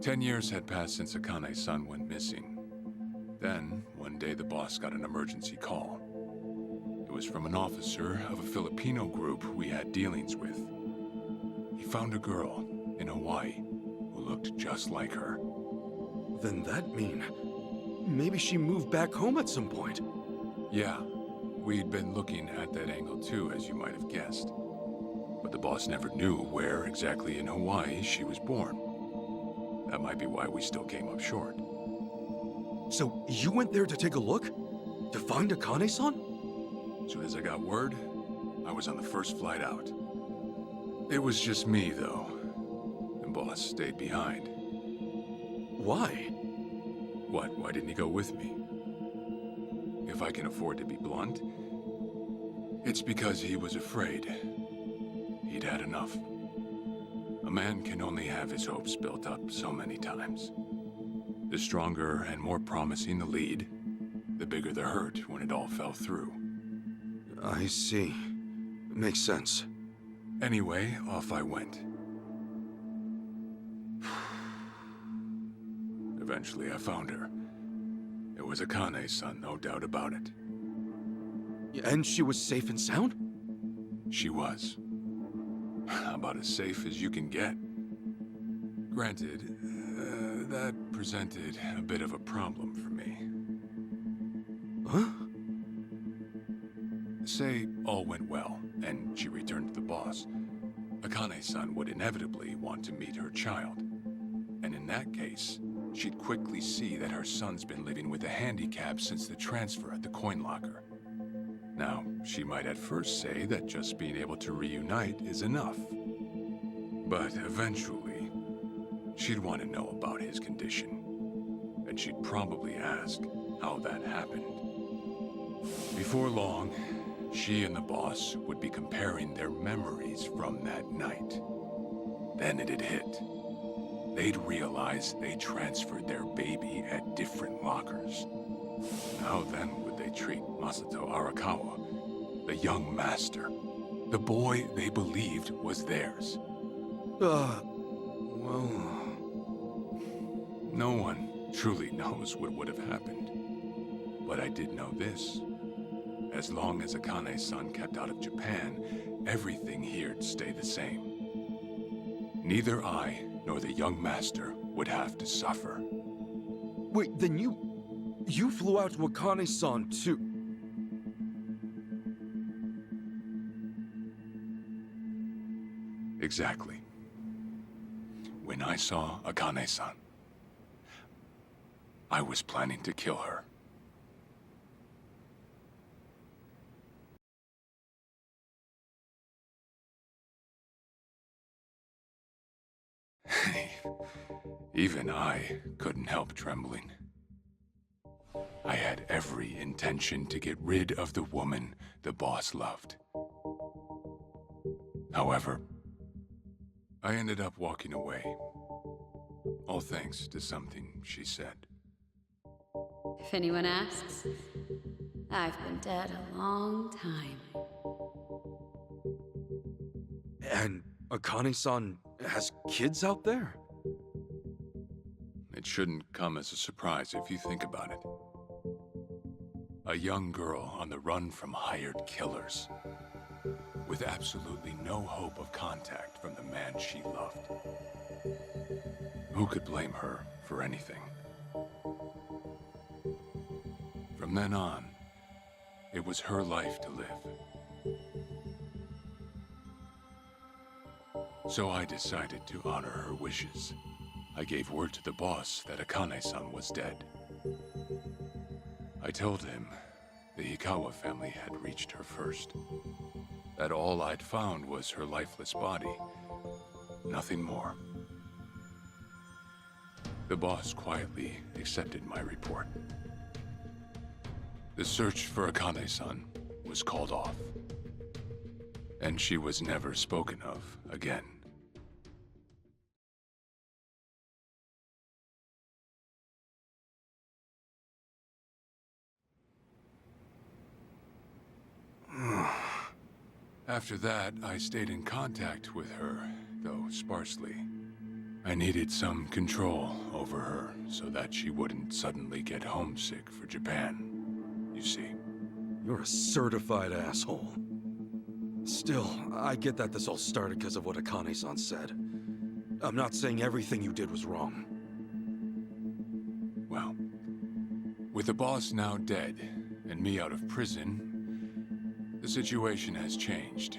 Ten years had passed since Akane-san went missing. Then, one day the boss got an emergency call. It was from an officer of a Filipino group we had dealings with. He found a girl in Hawaii who looked just like her. Then that mean maybe she moved back home at some point. Yeah, we'd been looking at that angle too, as you might have guessed. But the boss never knew where exactly in Hawaii she was born. That might be why we still came up short. So you went there to take a look? To find Akane-san? As soon as I got word, I was on the first flight out. It was just me, though. The boss stayed behind. Why? What? Why didn't he go with me? If I can afford to be blunt, it's because he was afraid. He'd had enough. A man can only have his hopes built up so many times. The stronger and more promising the lead, the bigger the hurt when it all fell through. I see. Makes sense. Anyway, off I went. Eventually I found her. It was Akane's son, no doubt about it. And she was safe and sound? She was. About as safe as you can get. Granted, that presented a bit of a problem for me. Huh? Say all went well, and she returned to the boss. Akane-san would inevitably want to meet her child. And in that case, she'd quickly see that her son's been living with a handicap since the transfer at the coin locker. Now, she might at first say that just being able to reunite is enough. But eventually, she'd want to know about his condition. And she'd probably ask how that happened. Before long, she and the boss would be comparing their memories from that night. Then it'd hit. They'd realize they transferred their baby at different lockers. How then would they treat Masato Arakawa, the young master, the boy they believed was theirs? Well... No one truly knows what would have happened. But I did know this. As long as Akane-san kept out of Japan, everything here'd stay the same. Neither I nor the young master would have to suffer. Wait, then you flew out to Akane-san too? Exactly. When I saw Akane-san, I was planning to kill her. Even I couldn't help trembling. I had every intention to get rid of the woman the boss loved. However, I ended up walking away, all thanks to something she said. If anyone asks, I've been dead a long time. And Akane-san has kids out there? It shouldn't come as a surprise if you think about it. A young girl on the run from hired killers, with absolutely no hope of contact from the man she loved. Who could blame her for anything? From then on, it was her life to live. So I decided to honor her wishes. I gave word to the boss that Akane-san was dead. I told him the Hikawa family had reached her first. That all I'd found was her lifeless body. Nothing more. The boss quietly accepted my report. The search for Akane-san was called off. And she was never spoken of again. After that, I stayed in contact with her, though sparsely. I needed some control over her so that she wouldn't suddenly get homesick for Japan, you see. You're a certified asshole. Still, I get that this all started because of what Akane-san said. I'm not saying everything you did was wrong. Well, with the boss now dead and me out of prison, the situation has changed.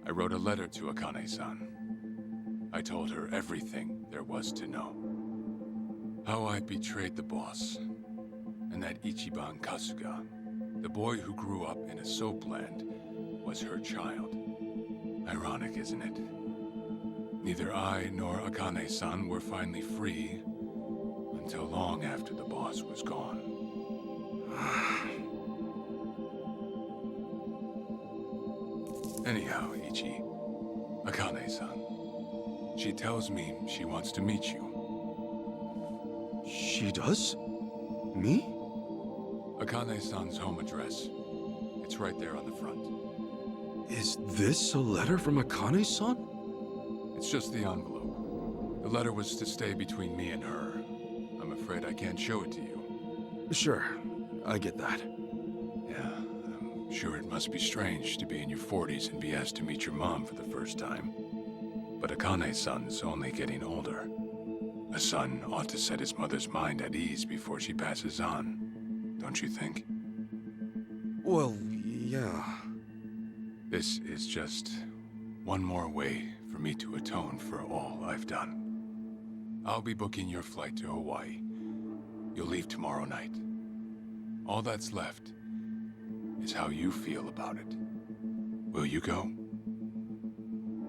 I wrote a letter to Akane-san. I told her everything there was to know. How I betrayed the boss, and that Ichiban Kasuga, the boy who grew up in a soapland, was her child. Ironic, isn't it? Neither I nor Akane-san were finally free until long after the boss was gone. Anyhow, Ichi, Akane-san, she tells me she wants to meet you. She does? Me? Akane-san's home address. It's right there on the front. Is this a letter from Akane-san? It's just the envelope. The letter was to stay between me and her. I'm afraid I can't show it to you. Sure, I get that. Yeah, Sure, it must be strange to be in your 40s and be asked to meet your mom for the first time. But Akane-san's only getting older. A son ought to set his mother's mind at ease before she passes on, don't you think? Well, yeah. This is just one more way for me to atone for all I've done. I'll be booking your flight to Hawaii. You'll leave tomorrow night. All that's left is how you feel about it. Will you go?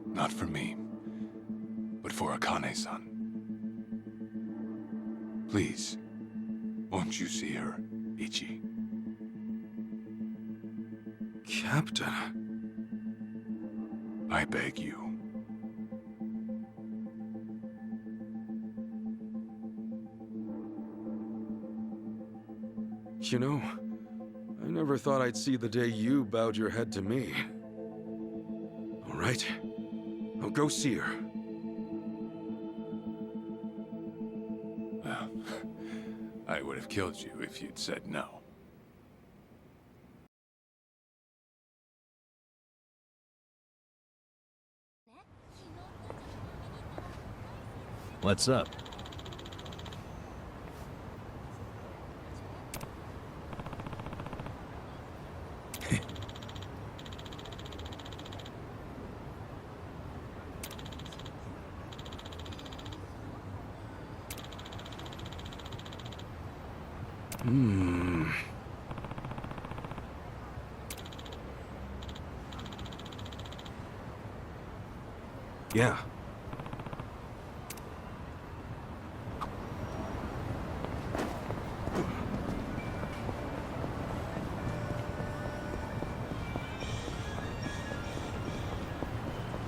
Not for me, but for Akane-san. Please, won't you see her, Ichi? Captain. I beg you. You know, I never thought I'd see the day you bowed your head to me. All right, I'll go see her. Well, I would have killed you if you'd said no. What's up? Yeah.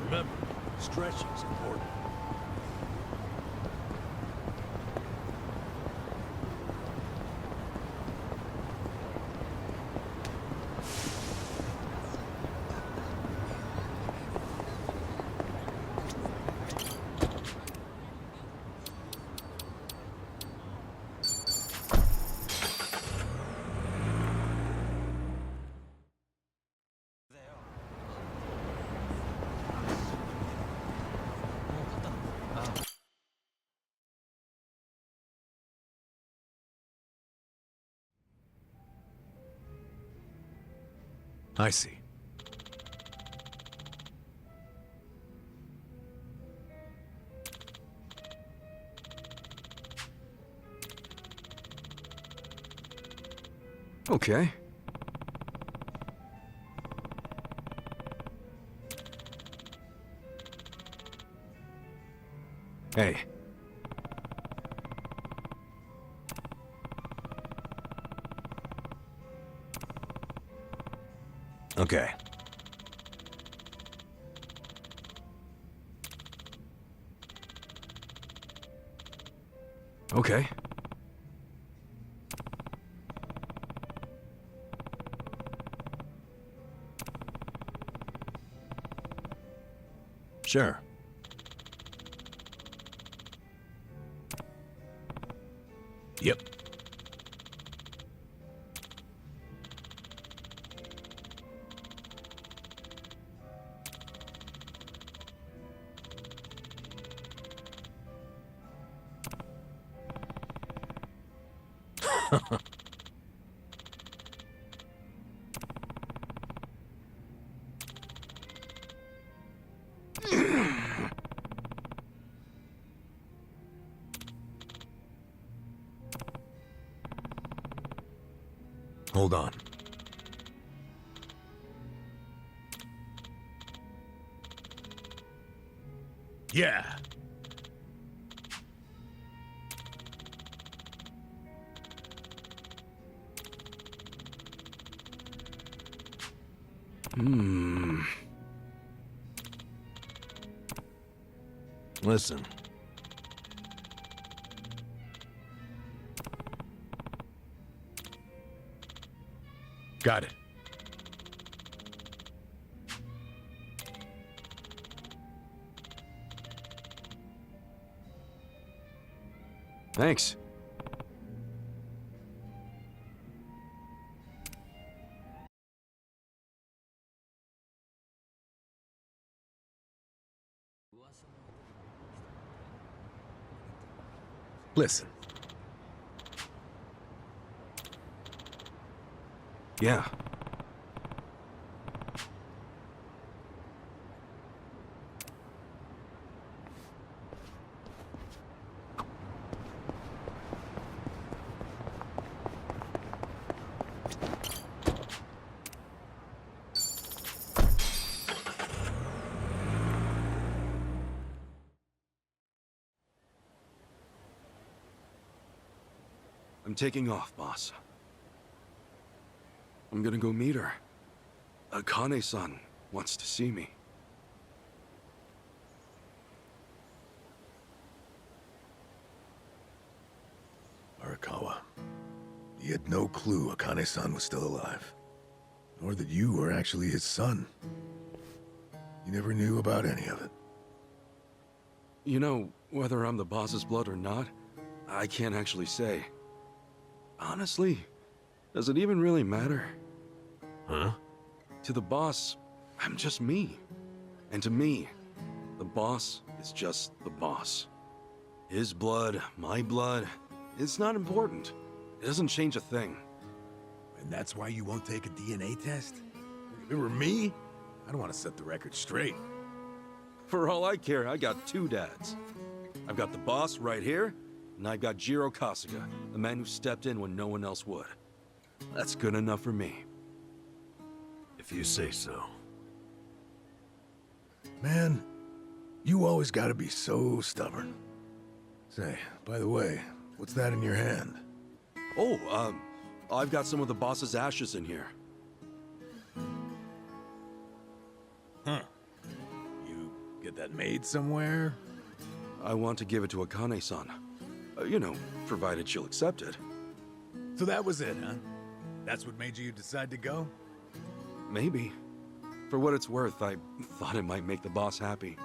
Remember, stretching's important. I see. Okay. Hey. Okay. Okay. Sure. Yep. Hold on. Yeah. Listen. Got it. Thanks. Listen. Yeah. I'm taking off, boss. I'm gonna go meet her. Akane-san wants to see me. Arakawa, you had no clue Akane-san was still alive. Nor that you were actually his son. You never knew about any of it. You know, whether I'm the boss's blood or not, I can't actually say. Honestly, does it even really matter? Huh? To the boss, I'm just me. And to me, the boss is just the boss. His blood, my blood, it's not important. It doesn't change a thing. And that's why you won't take a DNA test? If it were me, I'd want to set the record straight. For all I care, I got two dads. I've got the boss right here, and I've got Jiro Kasuga, the man who stepped in when no one else would. That's good enough for me. If you say so. Man, you always gotta be so stubborn. Say, by the way, what's that in your hand? Oh, I've got some of the boss's ashes in here. Huh. You get that made somewhere? I want to give it to Akane-san. You know, provided she'll accept it. So that was it, huh? That's what made you decide to go? Maybe. For what it's worth, I thought it might make the boss happy.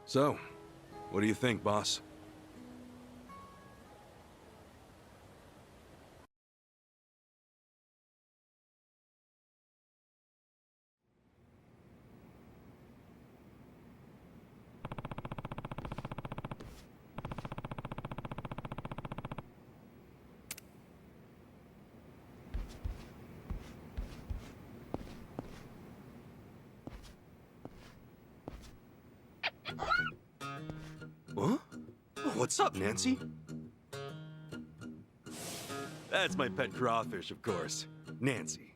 So, what do you think, boss? Huh? What's up, Nancy? That's my pet crawfish, of course. Nancy.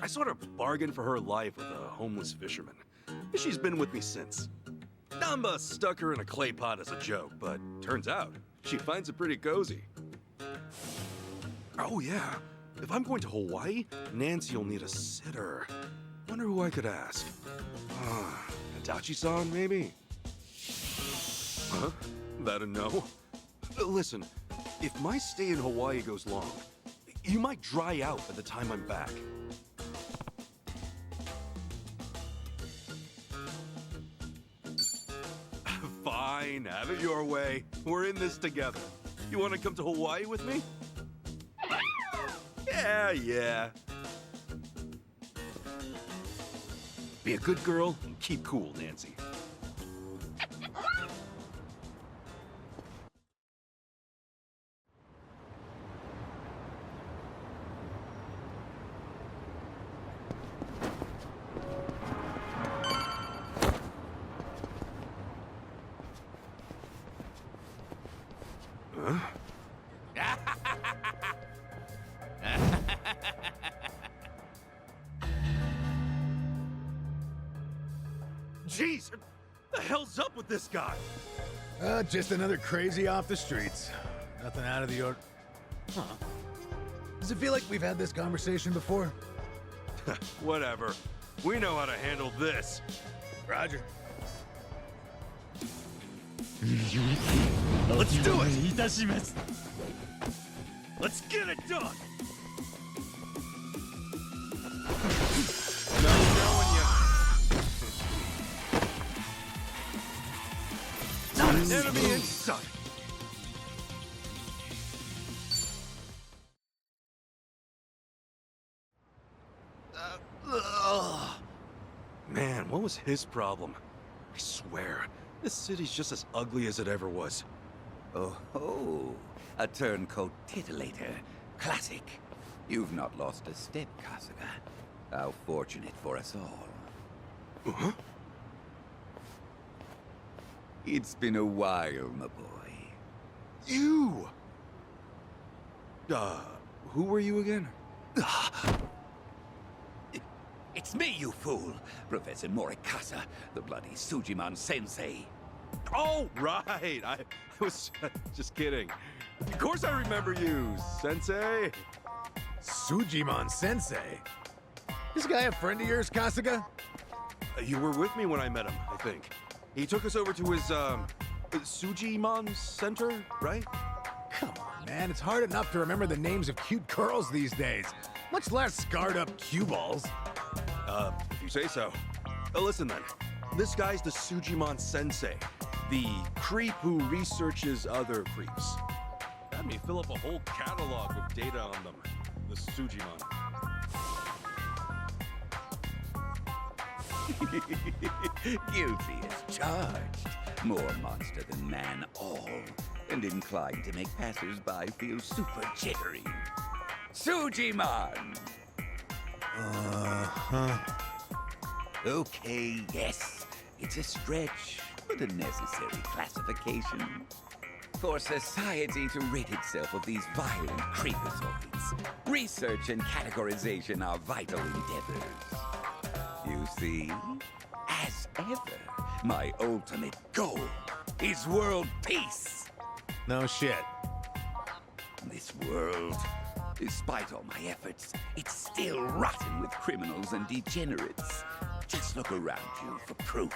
I sort of bargained for her life with a homeless fisherman. She's been with me since. Namba stuck her in a clay pot as a joke, but turns out she finds it pretty cozy. Oh yeah, if I'm going to Hawaii, Nancy'll need a sitter. Wonder who I could ask. Adachi-san, maybe? Huh? That a no? Listen, if my stay in Hawaii goes long, you might dry out by the time I'm back. Fine, have it your way. We're in this together. You want to come to Hawaii with me? Yeah. Be a good girl and keep cool, Nancy. Jeez, what the hell's up with this guy? Just another crazy off the streets. Nothing out of the ordinary. Huh. Does it feel like we've had this conversation before? Whatever. We know how to handle this. Roger. Let's do it! Let's get it done! Not knowing you. Enemy in sight. Man, what was his problem? I swear, this city's just as ugly as it ever was. Oh ho! A turncoat titillator. Classic. You've not lost a step, Kasuga. How fortunate for us all. Huh? It's been a while, my boy. You! Who were you again? It's me, you fool! Professor Morikasa, the bloody Sujiman sensei. Oh, right! I was just kidding. Of course I remember you, Sensei! Sujiman Sensei? This guy a friend of yours, Kasuga? You were with me when I met him, I think. He took us over to his, Sujimon Center, right? Come on, man. It's hard enough to remember the names of cute girls these days, much less scarred-up cue balls. If you say so. Listen then. This guy's the Sujimon Sensei, the creep who researches other creeps. Had me fill up a whole catalog with data on them. The Sujimon. Guilty as charged. More monster than man all, and inclined to make passers-by feel super jittery. Sujiman! Uh-huh. Okay, yes. It's a stretch, but a necessary classification. For society to rid itself of these violent creepazoids, research and categorization are vital endeavors. You see, as ever, my ultimate goal is world peace. No shit. This world, despite all my efforts, it's still rotten with criminals and degenerates. Just look around you for proof.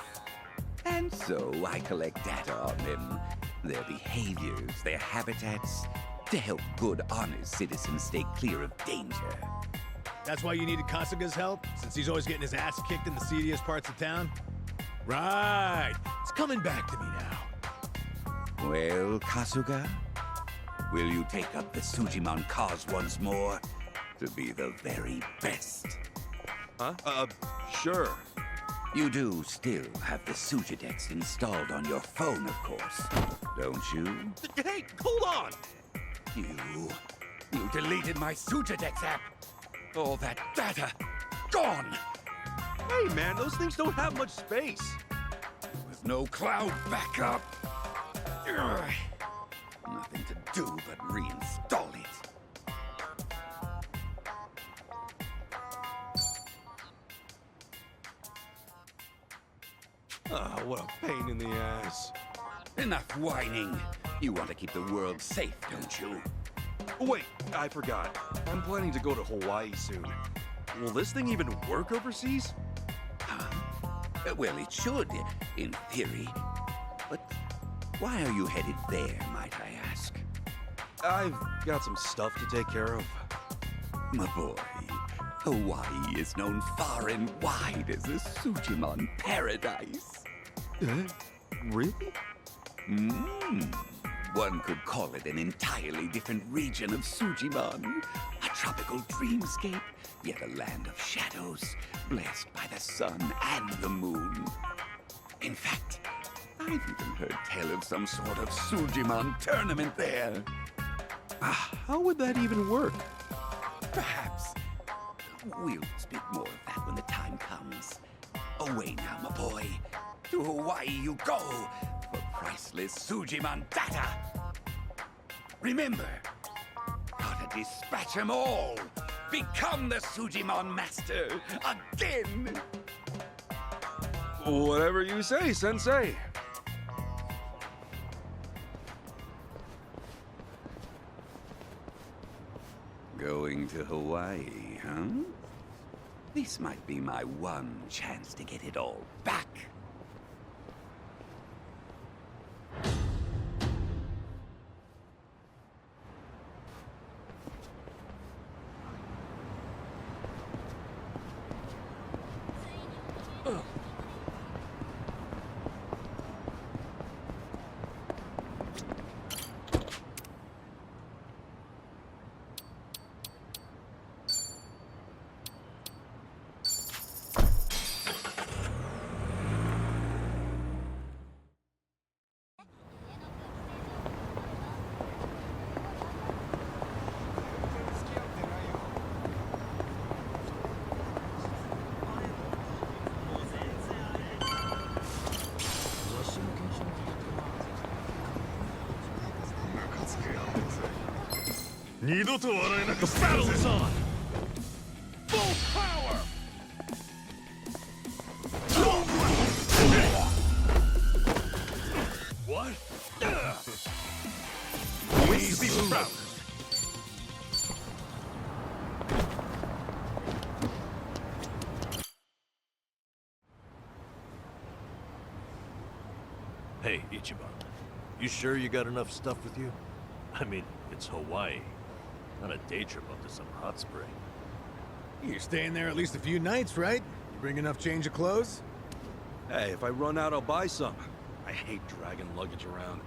And so I collect data on them, their behaviors, their habitats, to help good, honest citizens stay clear of danger. That's why you needed Kasuga's help, since he's always getting his ass kicked in the seediest parts of town? Right. It's coming back to me now. Well, Kasuga, will you take up the Sujimon cause once more to be the very best? Huh? Sure. You do still have the Sujidex installed on your phone, of course, don't you? Hey, hold on! You deleted my Sujidex app. All that data, gone! Hey man, those things don't have much space. With no cloud backup. Ugh. Nothing to do but reinstall it. Oh, what a pain in the ass. Enough whining. You want to keep the world safe, don't you? Wait, I forgot. I'm planning to go to Hawaii soon. Will this thing even work overseas? Huh? Well, it should, in theory. But why are you headed there, might I ask? I've got some stuff to take care of. My boy, Hawaii is known far and wide as a Sujimon paradise. Really? One could call it an entirely different region of Sujimon. A tropical dreamscape, yet a land of shadows, blessed by the sun and the moon. In fact, I've even heard tell of some sort of Sujimon tournament there. How would that even work? Perhaps. We'll speak more of that when the time comes. Away now, my boy. To Hawaii you go for priceless Sujimon data. Remember, gotta dispatch them all. Become the Sujimon master again. Whatever you say, Sensei. Going to Hawaii, huh? This might be my one chance to get it all back. The battle is on! Full power! What? Ways to be proud. Hey, Ichiban. You sure you got enough stuff with you? I mean, it's Hawaii. Not a day trip up to some hot spring. You're staying there at least a few nights, right? You bring enough change of clothes? Hey, if I run out, I'll buy some. I hate dragging luggage around.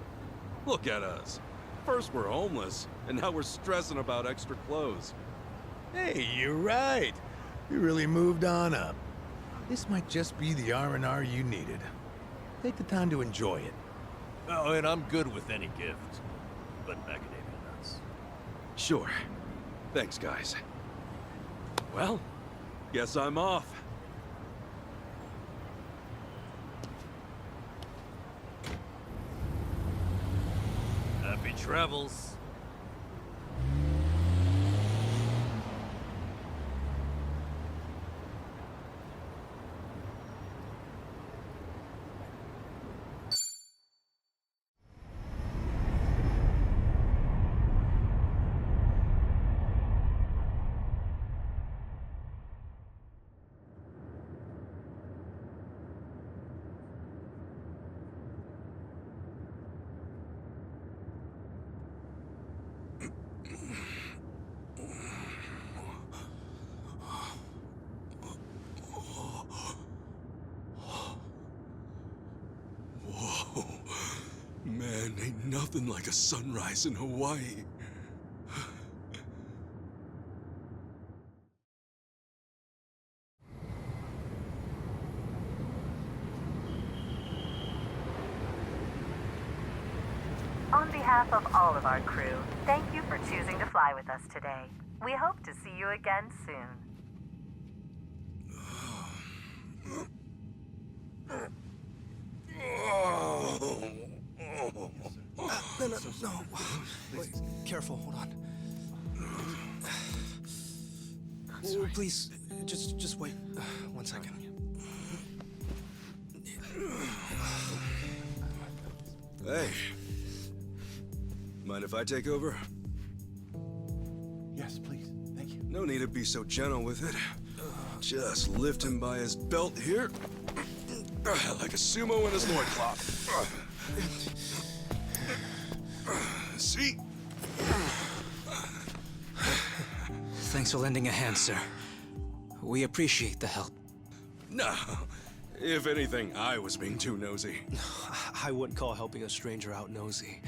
Look at us. First we're homeless, and now we're stressing about extra clothes. Hey, you're right. You really moved on up. This might just be the R&R you needed. Take the time to enjoy it. Oh, and I'm good with any gift. But macadamia nuts. Sure. Thanks, guys. Well, guess I'm off. Happy travels. Whoa. Man, ain't nothing like a sunrise in Hawaii. On behalf of all of our crew, thank you for choosing to fly with us today. We hope to see you again soon. No. Wait, careful, hold on. Oh, please, just wait 1 second. Hey. Mind if I take over? Yes, please. Thank you. No need to be so gentle with it. Just lift him by his belt here. Like a sumo in his loincloth. See? Thanks for lending a hand, sir. We appreciate the help. No. If anything, I was being too nosy. I wouldn't call helping a stranger out nosy.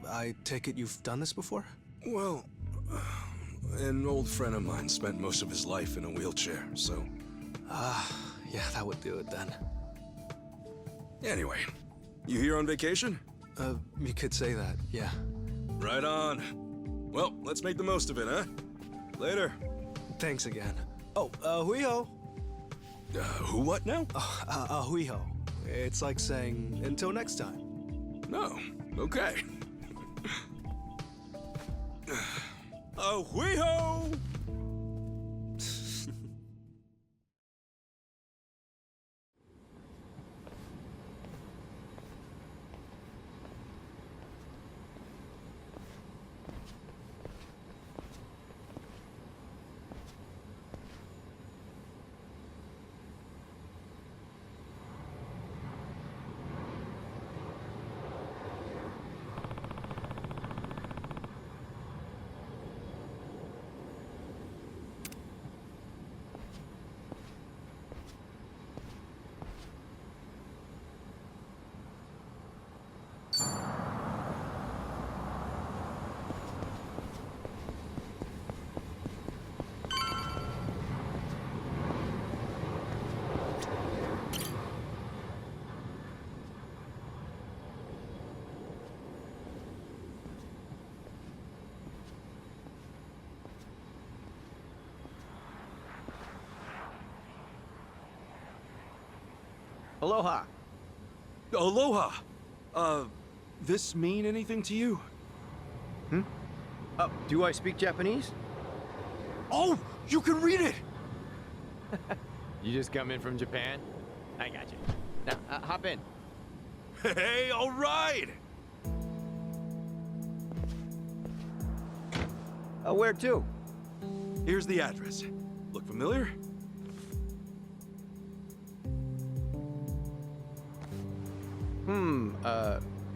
I take it you've done this before? Well, an old friend of mine spent most of his life in a wheelchair, so... Yeah, that would do it then. Anyway, you here on vacation? You could say that, yeah. Right on. Well, let's make the most of it, huh? Later. Thanks again. Oh, hui-ho. Who what now? Hui-ho. It's like saying, until next time. No, okay. Hui-ho! Aloha. Aloha! This mean anything to you? Do I speak Japanese? Oh, you can read it! You just come in from Japan? I got you. Now, hop in. Hey, all right! Where to? Here's the address. Look familiar?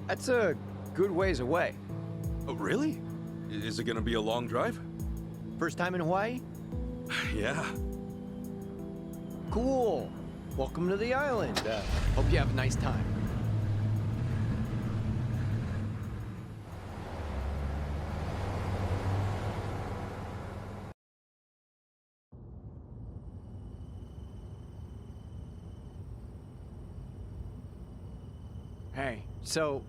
That's a good ways away. Oh, really? Is it gonna be a long drive? First time in Hawaii? Yeah. Cool. Welcome to the island. Hope you have a nice time. Hey, so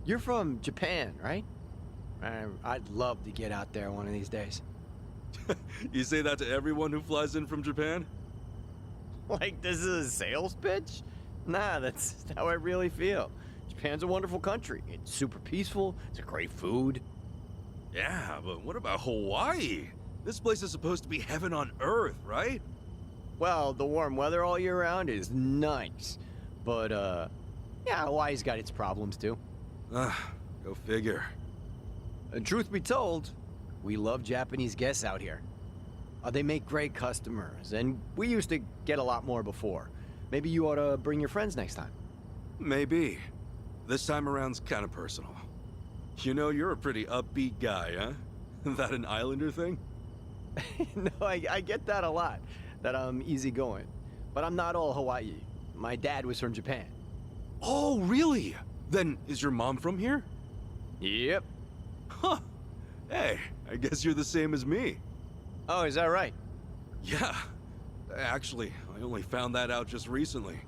you're from Japan, right? I'd love to get out there one of these days. You say that to everyone who flies in from Japan? Like this is a sales pitch? Nah, that's how I really feel. Japan's a wonderful country. It's super peaceful. It's a great food. Yeah, but what about Hawaii? This place is supposed to be heaven on earth, right? Well, the warm weather all year round is nice. But, yeah, Hawaii's got its problems too. Go figure. Truth be told, we love Japanese guests out here. They make great customers, and we used to get a lot more before. Maybe you ought to bring your friends next time. Maybe. This time around's kind of personal. You know, you're a pretty upbeat guy, huh? That an Islander thing? No, I get that a lot, that I'm easygoing. But I'm not all Hawaii. My dad was from Japan. Oh, really? Then is your mom from here? Yep. Huh. Hey, I guess you're the same as me. Oh, is that right? Yeah. Actually, I only found that out just recently.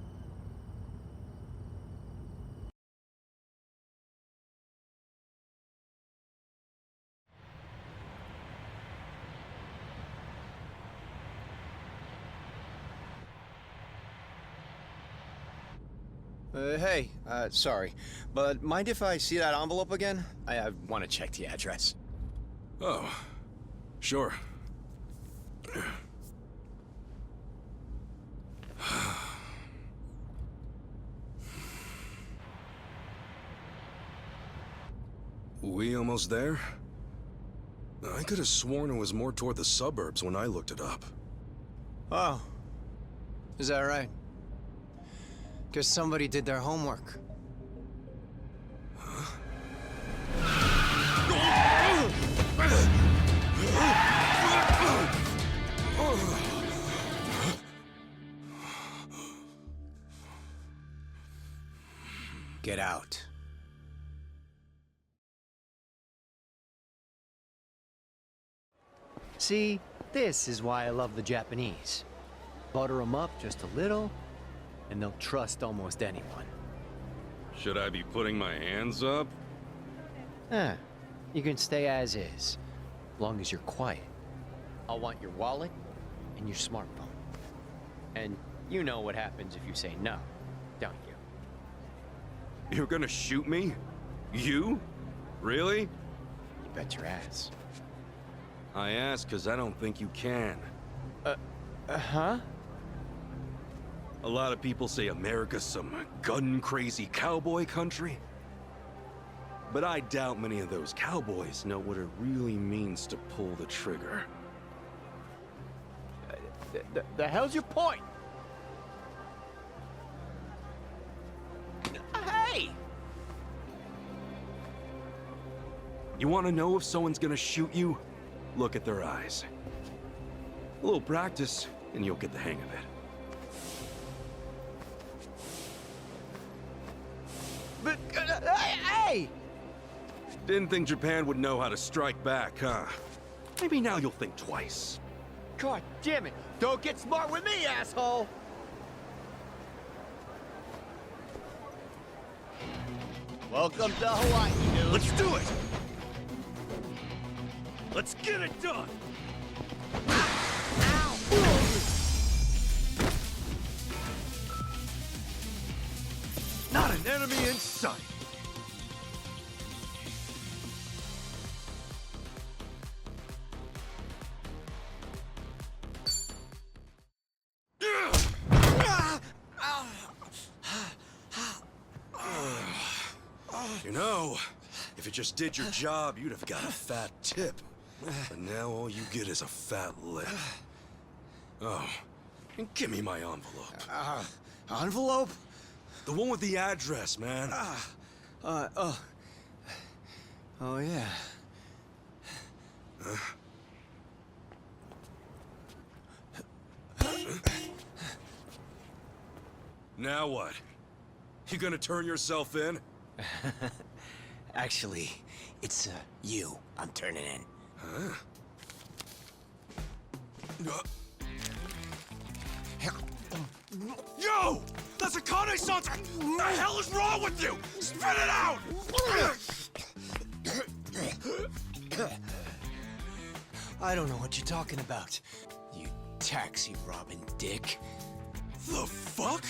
Hey, sorry, but mind if I see that envelope again? I want to check the address. Oh, sure. We almost there? I could have sworn it was more toward the suburbs when I looked it up. Oh, is that right? Guess somebody did their homework. Get out. See, this is why I love the Japanese. Butter them up just a little, and they'll trust almost anyone. Should I be putting my hands up? You can stay as is, long as you're quiet. I'll want your wallet and your smartphone. And you know what happens if you say no, don't you? You're gonna shoot me? You? Really? You bet your ass. I ask because I don't think you can. Huh? A lot of people say America's some gun-crazy cowboy country. But I doubt many of those cowboys know what it really means to pull the trigger. The hell's your point? Hey! You want to know if someone's gonna shoot you? Look at their eyes. A little practice, and you'll get the hang of it. But, hey! Didn't think Japan would know how to strike back, huh? Maybe now you'll think twice. God damn it! Don't get smart with me, asshole! Welcome to Hawaii, dude. Let's do it! Let's get it done! Not an enemy in sight! You know, if you just did your job, you'd have got a fat tip. But now all you get is a fat lip. Oh, and give me my envelope. Envelope? The one with the address, man. Oh, yeah. Now what? You gonna turn yourself in? Actually, it's you I'm turning in. Huh? Yo! That's a Kane-san! What the hell is wrong with you? Spit it out! I don't know what you're talking about, you taxi-robbing dick. The fuck?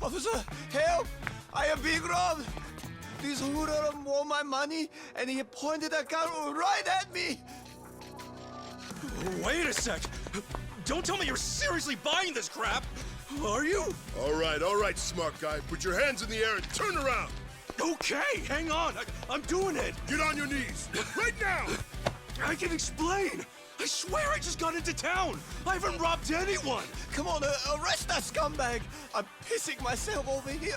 Officer, help! I am being robbed! This hoodlum won my money, and he pointed a gun right at me! Wait a sec! Don't tell me you're seriously buying this crap! Are you? All right, smart guy. Put your hands in the air and turn around. Okay, hang on. I'm doing it. Get on your knees. Right now! I can explain. I swear I just got into town. I haven't robbed anyone. Come on, arrest that scumbag! I'm pissing myself over here.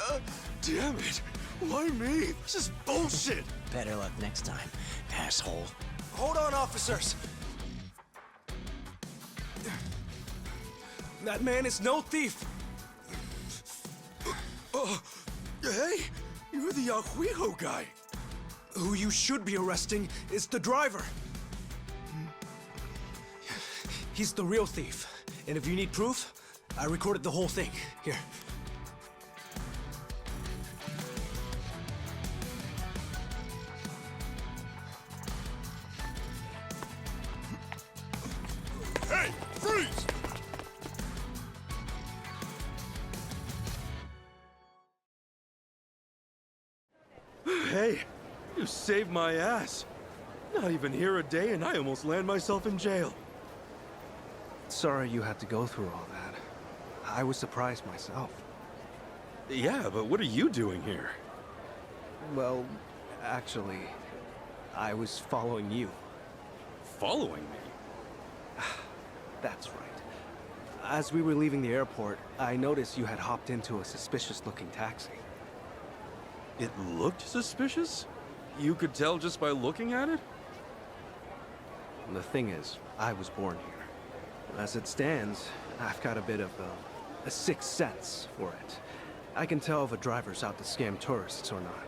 Damn it. Why me? This is bullshit. Better luck next time, asshole. Hold on, officers. That man is no thief. Hey, you're the Yakuza guy. Who you should be arresting is the driver. He's the real thief. And if you need proof, I recorded the whole thing. Here. Hey, freeze! Hey, you saved my ass. Not even here a day and I almost land myself in jail. Sorry you had to go through all that. I was surprised myself. Yeah, but what are you doing here? Well, actually, I was following you. Following me? That's right. As we were leaving the airport, I noticed you had hopped into a suspicious-looking taxi. It looked suspicious? You could tell just by looking at it? The thing is, I was born here. As it stands, I've got a bit of a sixth sense for it. I can tell if a driver's out to scam tourists or not.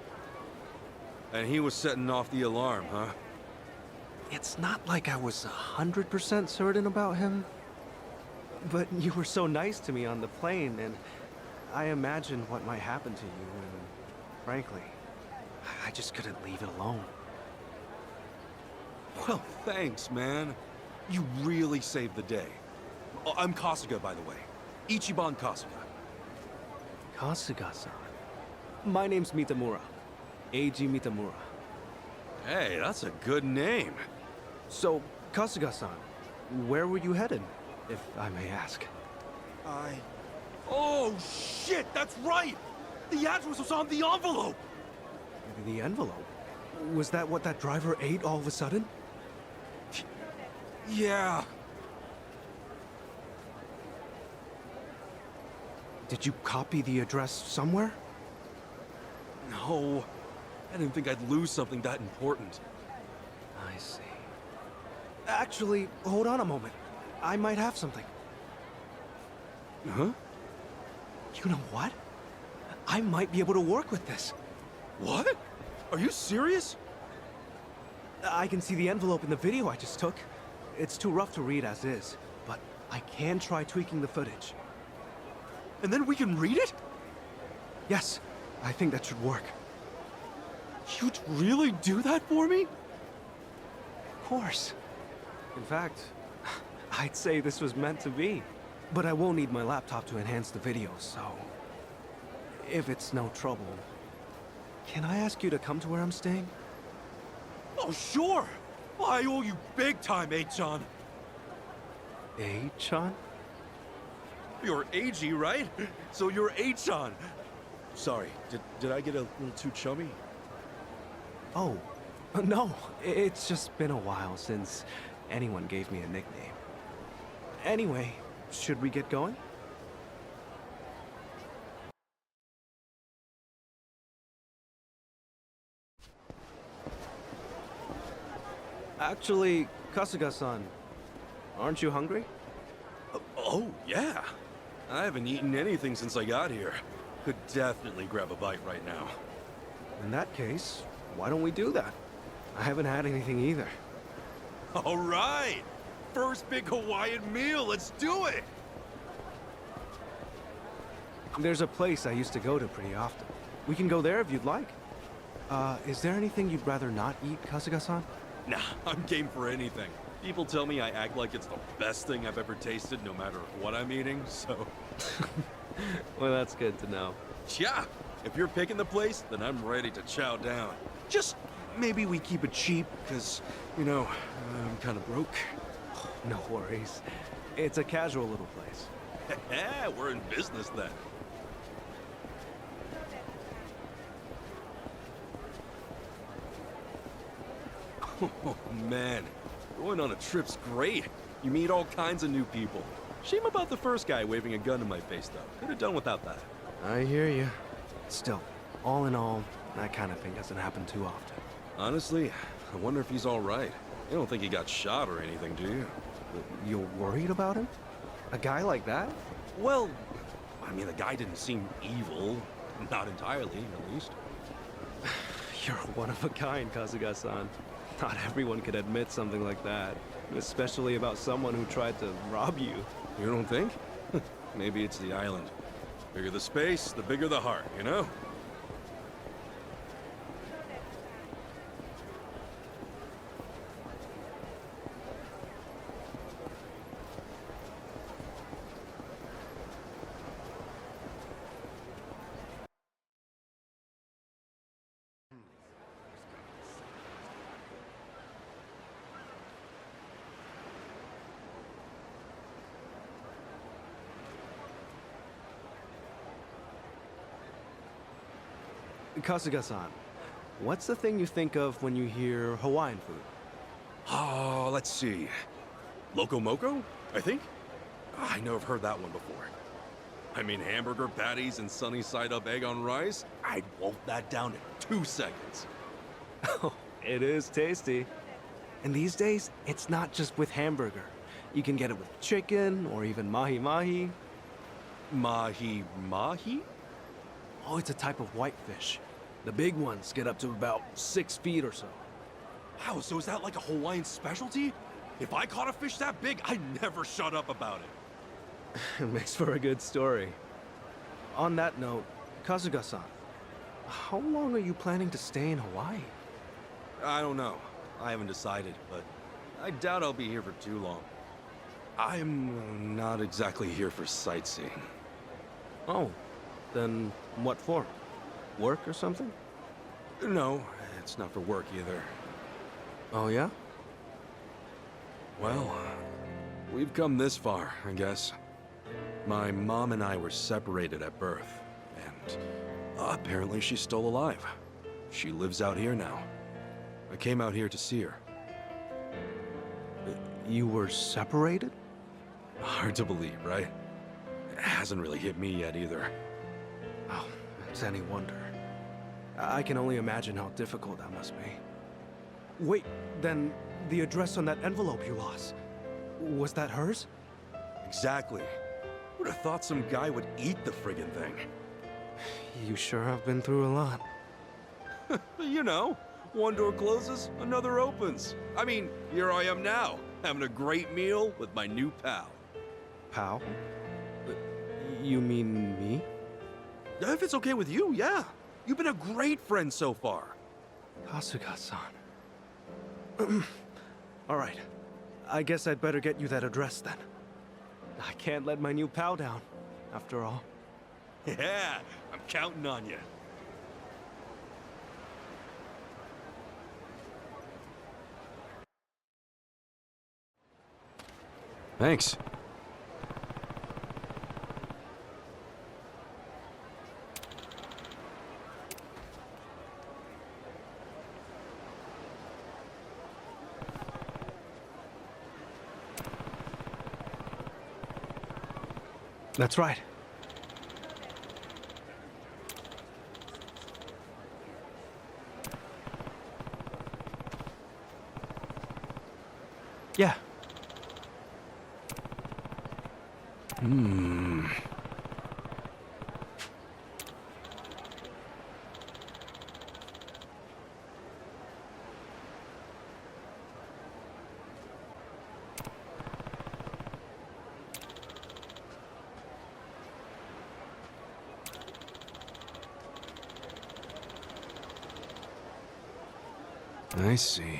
And he was setting off the alarm, huh? It's not like I was 100% certain about him. But you were so nice to me on the plane, and I imagined what might happen to you, and frankly, I just couldn't leave it alone. Well, thanks, man. You really saved the day. Oh, I'm Kasuga, by the way. Ichiban Kasuga. Kasuga-san. My name's Mitamura. Eiji Mitamura. Hey, that's a good name. So, Kasuga-san, where were you headed, if I may ask? Oh, shit, that's right! The address was on the envelope! The envelope? Was that what that driver ate all of a sudden? Yeah. Did you copy the address somewhere? No. I didn't think I'd lose something that important. I see. Actually, hold on a moment. I might have something. Huh? You know what? I might be able to work with this. What? Are you serious? I can see the envelope in the video I just took. It's too rough to read as is, but I can try tweaking the footage. And then we can read it? Yes, I think that should work. You'd really do that for me? Of course. In fact, I'd say this was meant to be. But I won't need my laptop to enhance the video, so... if it's no trouble, can I ask you to come to where I'm staying? Oh, sure! I owe you big time, A-chan. A-chan? You're Eiji, right? So you're A-chan. Sorry, did I get a little too chummy? Oh, no, it's just been a while since anyone gave me a nickname. Anyway, should we get going? Actually, Kasuga-san, aren't you hungry? Oh, yeah. I haven't eaten anything since I got here. Could definitely grab a bite right now. In that case, why don't we do that? I haven't had anything either. All right! First big Hawaiian meal, let's do it! There's a place I used to go to pretty often. We can go there if you'd like. Is there anything you'd rather not eat, Kasuga-san? Nah, I'm game for anything. People tell me I act like it's the best thing I've ever tasted, no matter what I'm eating, so... Well, that's good to know. Yeah, if you're picking the place, then I'm ready to chow down. Just maybe we keep it cheap, because, you know, I'm kind of broke. No worries. It's a casual little place. Yeah, we're in business then. Oh, man. Going on a trip's great. You meet all kinds of new people. Shame about the first guy waving a gun in my face, though. Could have done without that. I hear you. Still, all in all, that kind of thing doesn't happen too often. Honestly, I wonder if he's all right. You don't think he got shot or anything, do you? You're worried about him? A guy like that? Well, I mean, the guy didn't seem evil. Not entirely, at least. You're one of a kind, Kasuga-san. Not everyone could admit something like that. Especially about someone who tried to rob you. You don't think? Maybe it's the island. Bigger the space, the bigger the heart, you know? Kasuga-san, what's the thing you think of when you hear Hawaiian food? Oh, let's see. Loco Moco, I think? I know I've heard that one before. I mean, hamburger patties and sunny side up egg on rice? I'd wolf that down in 2 seconds. Oh, it is tasty. And these days, it's not just with hamburger. You can get it with chicken or even mahi-mahi. Mahi-mahi? Oh, it's a type of whitefish. The big ones get up to about 6 feet or so. Wow, so is that like a Hawaiian specialty? If I caught a fish that big, I'd never shut up about it. It makes for a good story. On that note, Kasuga-san, how long are you planning to stay in Hawaii? I don't know. I haven't decided, but I doubt I'll be here for too long. I'm not exactly here for sightseeing. Oh, then what for? Work or something? No, it's not for work either. Oh, yeah? Well, we've come this far, I guess. My mom and I were separated at birth, and apparently she's still alive. She lives out here now. I came out here to see her. You were separated? Hard to believe, right? It hasn't really hit me yet either. Oh, it's any wonder. I can only imagine how difficult that must be. Wait, then the address on that envelope you lost, was that hers? Exactly. Would have thought some guy would eat the friggin' thing. You sure have been through a lot. You know, one door closes, another opens. I mean, here I am now, having a great meal with my new pal. Pal? You mean me? If it's okay with you, yeah. You've been a great friend so far. Kasuga-san. All right. I guess I'd better get you that address then. I can't let my new pal down, after all. Yeah, I'm counting on you. Thanks. That's right. Yeah. I see.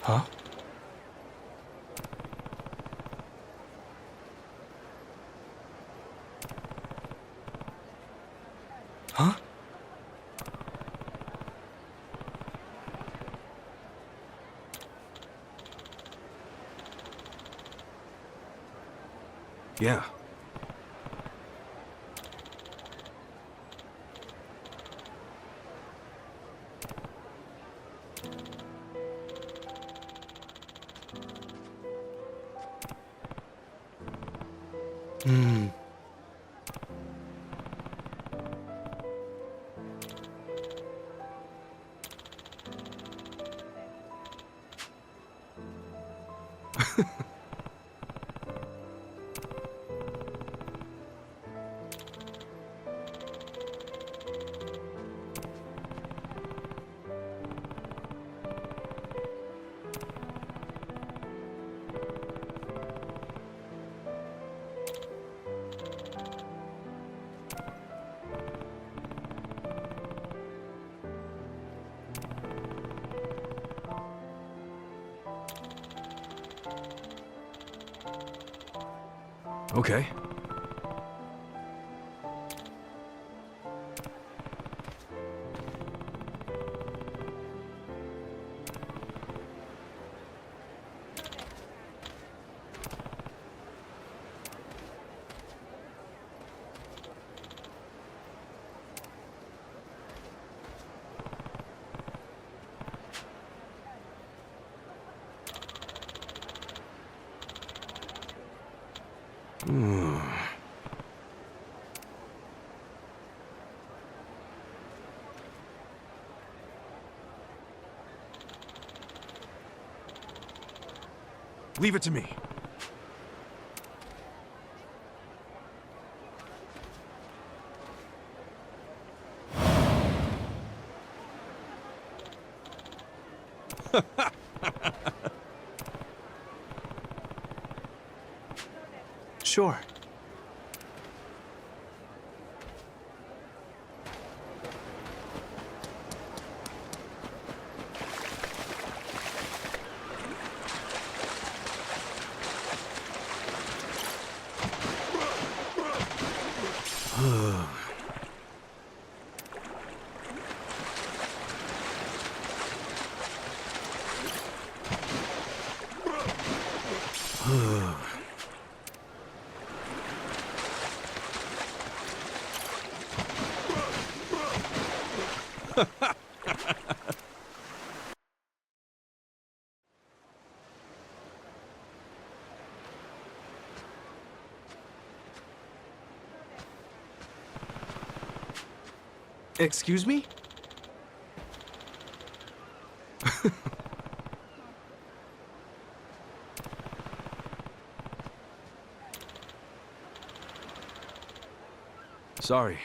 Huh? Huh? Yeah. Hmm. Okay. Hmm. Leave it to me. Sure. Excuse me? Sorry.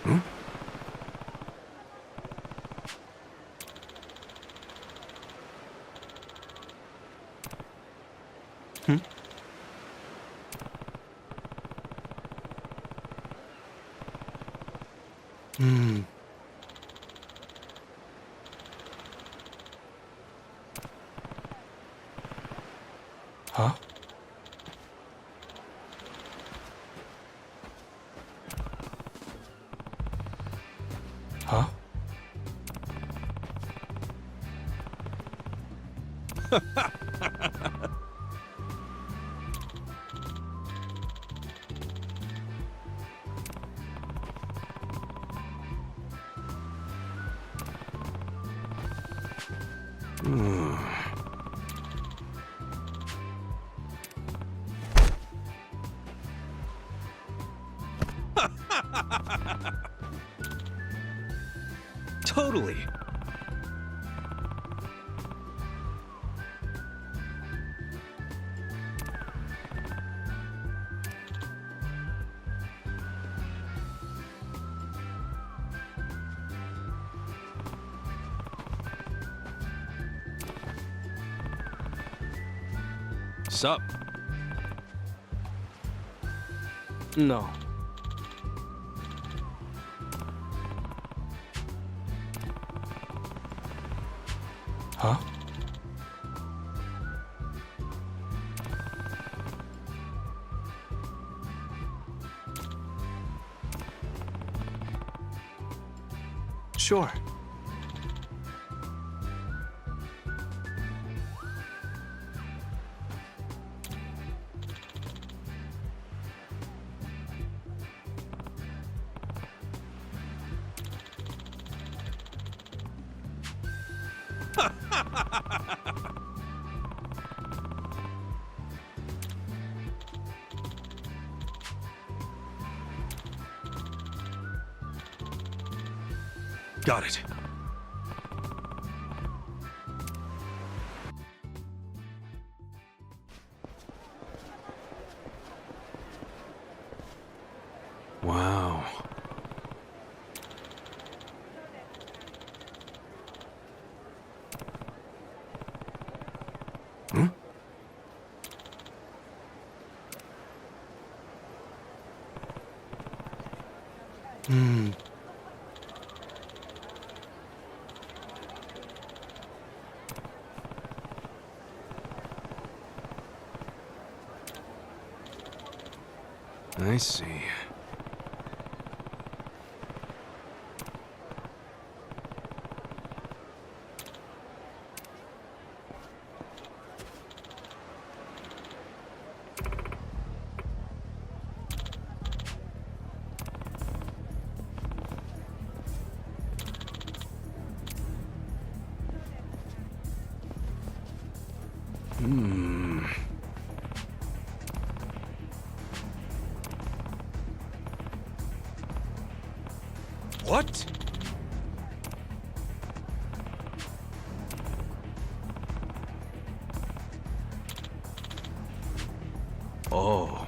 Hmm? Hmm? Hmm. Huh? Huh? Totally. Sup? No. Huh? Sure. Got it. Wow. Hmm? I see. What? Oh.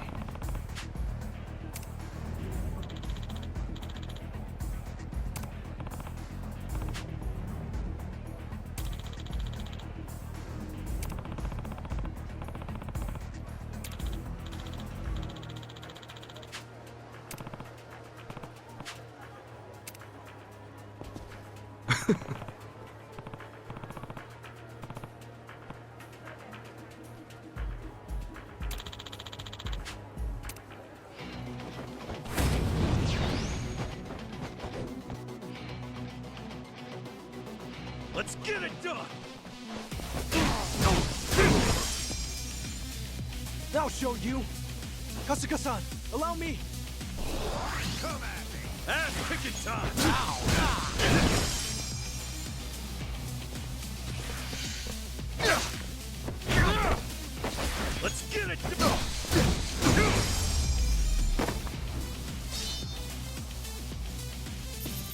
Let's get it done! I'll show you. Kasuga-san, allow me. Come at me! Ass-kicking time! Let's get it done!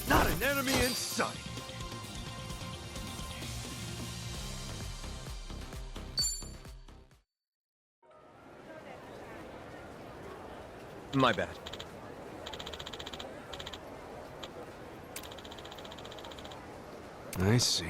Not an enemy in sight! My bad. I see.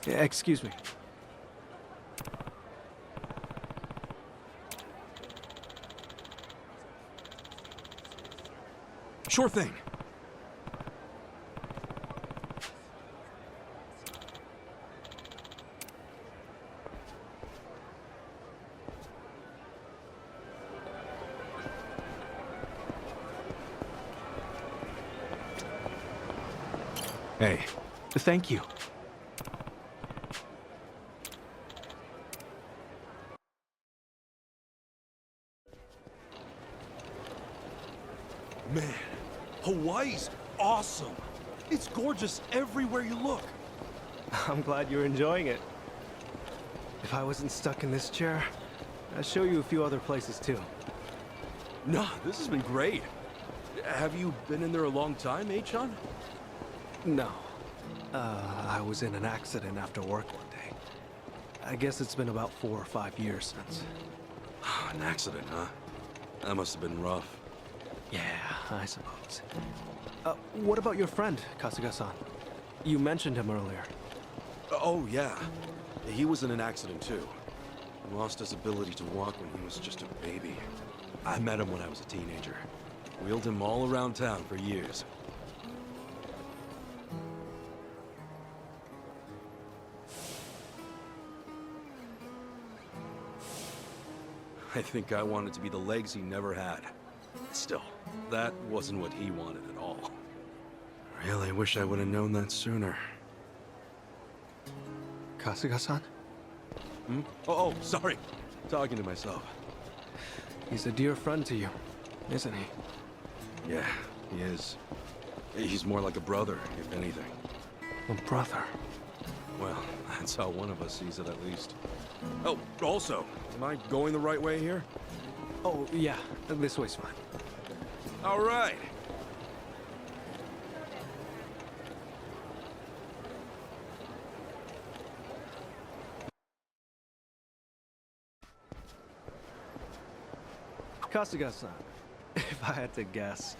Excuse me. Sure thing. Hey, thank you. Man, Hawaii's awesome. It's gorgeous everywhere you look. I'm glad you're enjoying it. If I wasn't stuck in this chair, I'd show you a few other places too. Nah, this has been great. Have you been in there a long time, Achan? No. I was in an accident after work one day. I guess it's been about 4 or 5 years since. An accident, huh? That must have been rough. Yeah, I suppose. What about your friend, Kasuga-san? You mentioned him earlier. Oh, yeah. He was in an accident, too. He lost his ability to walk when he was just a baby. I met him when I was a teenager. Wheeled him all around town for years. I think I wanted to be the legs he never had. Still, that wasn't what he wanted at all. Really wish I would have known that sooner. Kasuga-san? Oh, sorry. Talking to myself. He's a dear friend to you, isn't he? Yeah, he is. He's more like a brother, if anything. A brother? Well, that's how one of us sees it, at least. Oh, also, am I going the right way here? Oh, yeah. This way's fine. All right. Kasuga-san, if I had to guess,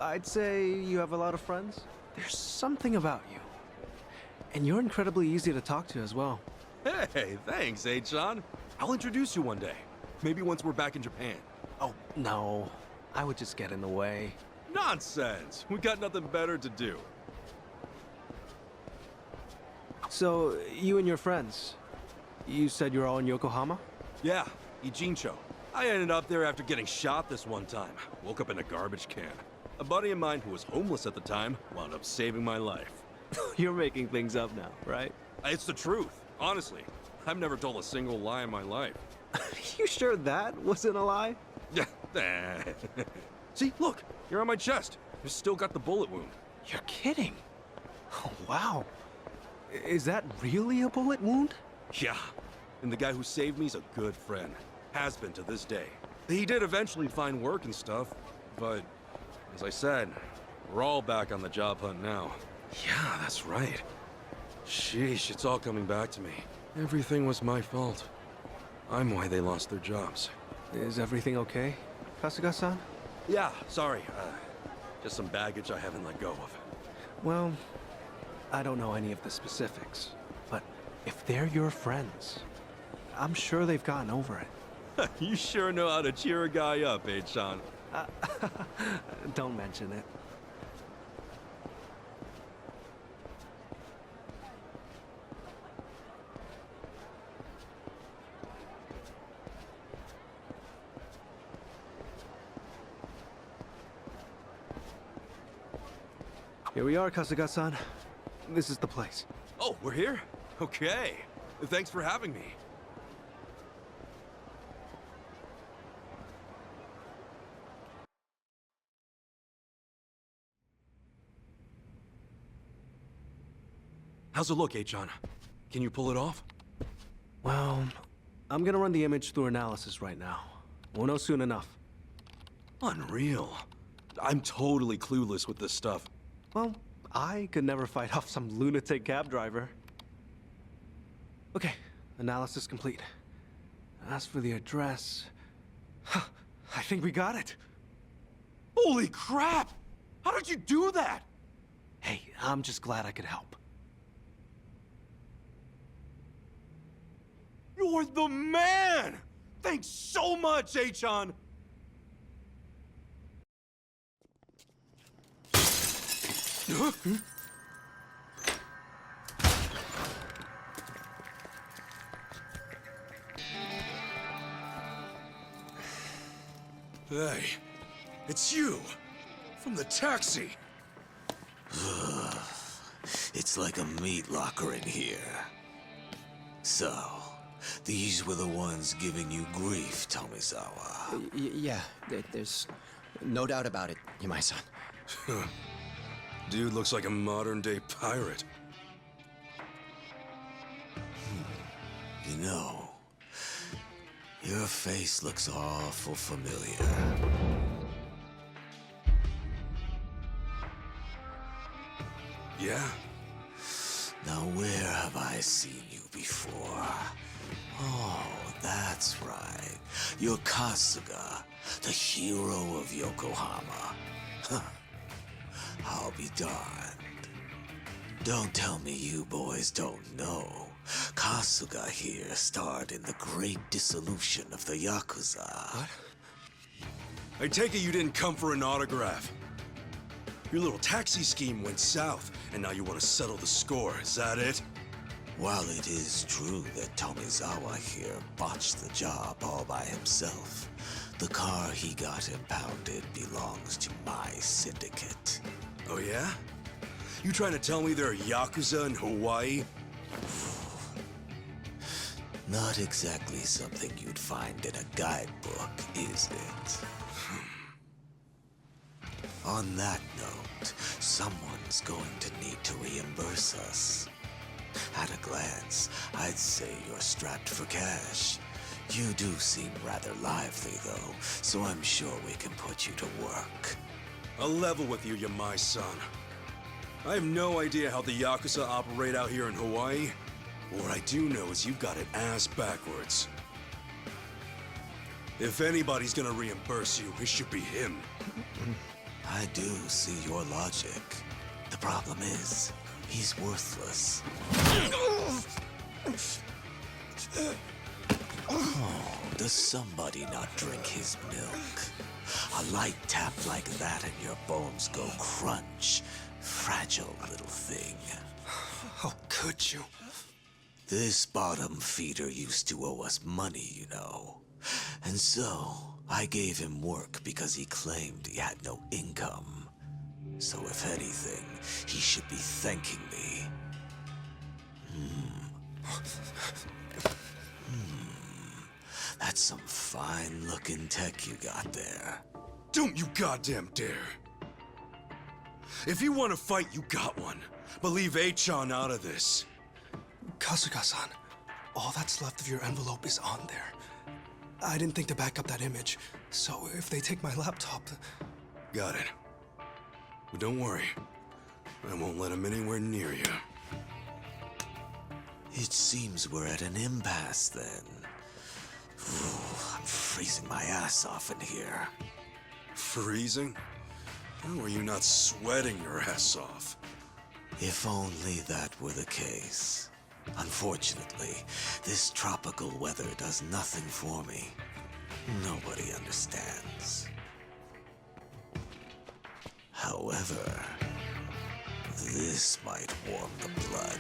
I'd say you have a lot of friends. There's something about you. And you're incredibly easy to talk to as well. Hey, thanks, Achan. I'll introduce you one day. Maybe once we're back in Japan. Oh, no. I would just get in the way. Nonsense! We got nothing better to do. So, you and your friends, you said you're all in Yokohama? Yeah, Ijincho. I ended up there after getting shot this one time. Woke up in a garbage can. A buddy of mine who was homeless at the time wound up saving my life. You're making things up now, right? It's the truth, honestly. I've never told a single lie in my life. You sure that wasn't a lie? Yeah. See, look, you're on my chest. You've still got the bullet wound. You're kidding. Oh, wow. Is that really a bullet wound? Yeah. And the guy who saved me is a good friend. Has been to this day. He did eventually find work and stuff, but as I said, we're all back on the job hunt now. Yeah, that's right. Sheesh, it's all coming back to me. Everything was my fault. I'm why they lost their jobs. Is everything okay, Kasuga-san? Yeah, sorry. Just some baggage I haven't let go of. Well, I don't know any of the specifics, but if they're your friends, I'm sure they've gotten over it. You sure know how to cheer a guy up, Achan. Don't mention it. Here we are, Kasuga-san. This is the place. Oh, we're here? Okay. Thanks for having me. How's it look, Achan? Can you pull it off? Well, I'm gonna run the image through analysis right now. We'll know soon enough. Unreal. I'm totally clueless with this stuff. Well, I could never fight off some lunatic cab driver. Okay, analysis complete. As for the address... I think we got it. Holy crap! How did you do that? Hey, I'm just glad I could help. You're the man! Thanks so much, Achan! Huh? Hey, it's you! From the taxi! It's like a meat locker in here. So, these were the ones giving you grief, Tomizawa. Yeah, there's no doubt about it, Yamai-san. Dude looks like a modern-day pirate. You know, your face looks awful familiar. Yeah? Now where have I seen you before? Oh, that's right. You're Kasuga, the hero of Yokohama. Huh. I'll be darned. Don't tell me you boys don't know. Kasuga here starred in the great dissolution of the Yakuza. What? I take it you didn't come for an autograph. Your little taxi scheme went south, and now you want to settle the score, is that it? While it is true that Tomizawa here botched the job all by himself, the car he got impounded belongs to my syndicate. Oh yeah? You trying to tell me there are Yakuza in Hawaii? Not exactly something you'd find in a guidebook, is it? On that note, someone's going to need to reimburse us. At a glance, I'd say you're strapped for cash. You do seem rather lively, though, so I'm sure we can put you to work. I'll level with you, Yamai-san. I have no idea how the Yakuza operate out here in Hawaii. What I do know is you've got it ass backwards. If anybody's gonna reimburse you, it should be him. I do see your logic. The problem is, he's worthless. Oh, does somebody not drink his milk? A light tap like that and your bones go crunch. Fragile little thing. How could you? This bottom feeder used to owe us money, you know. And so, I gave him work because he claimed he had no income. So if anything, he should be thanking me. That's some fine-looking tech you got there. Don't you goddamn dare! If you want to fight, you got one. But leave Achan out of this. Kasuga-san, all that's left of your envelope is on there. I didn't think to back up that image, so if they take my laptop... Got it. But don't worry. I won't let him anywhere near you. It seems we're at an impasse, then. I'm freezing my ass off in here. Freezing? How are you not sweating your ass off? If only that were the case. Unfortunately, this tropical weather does nothing for me. Nobody understands. However, this might warm the blood.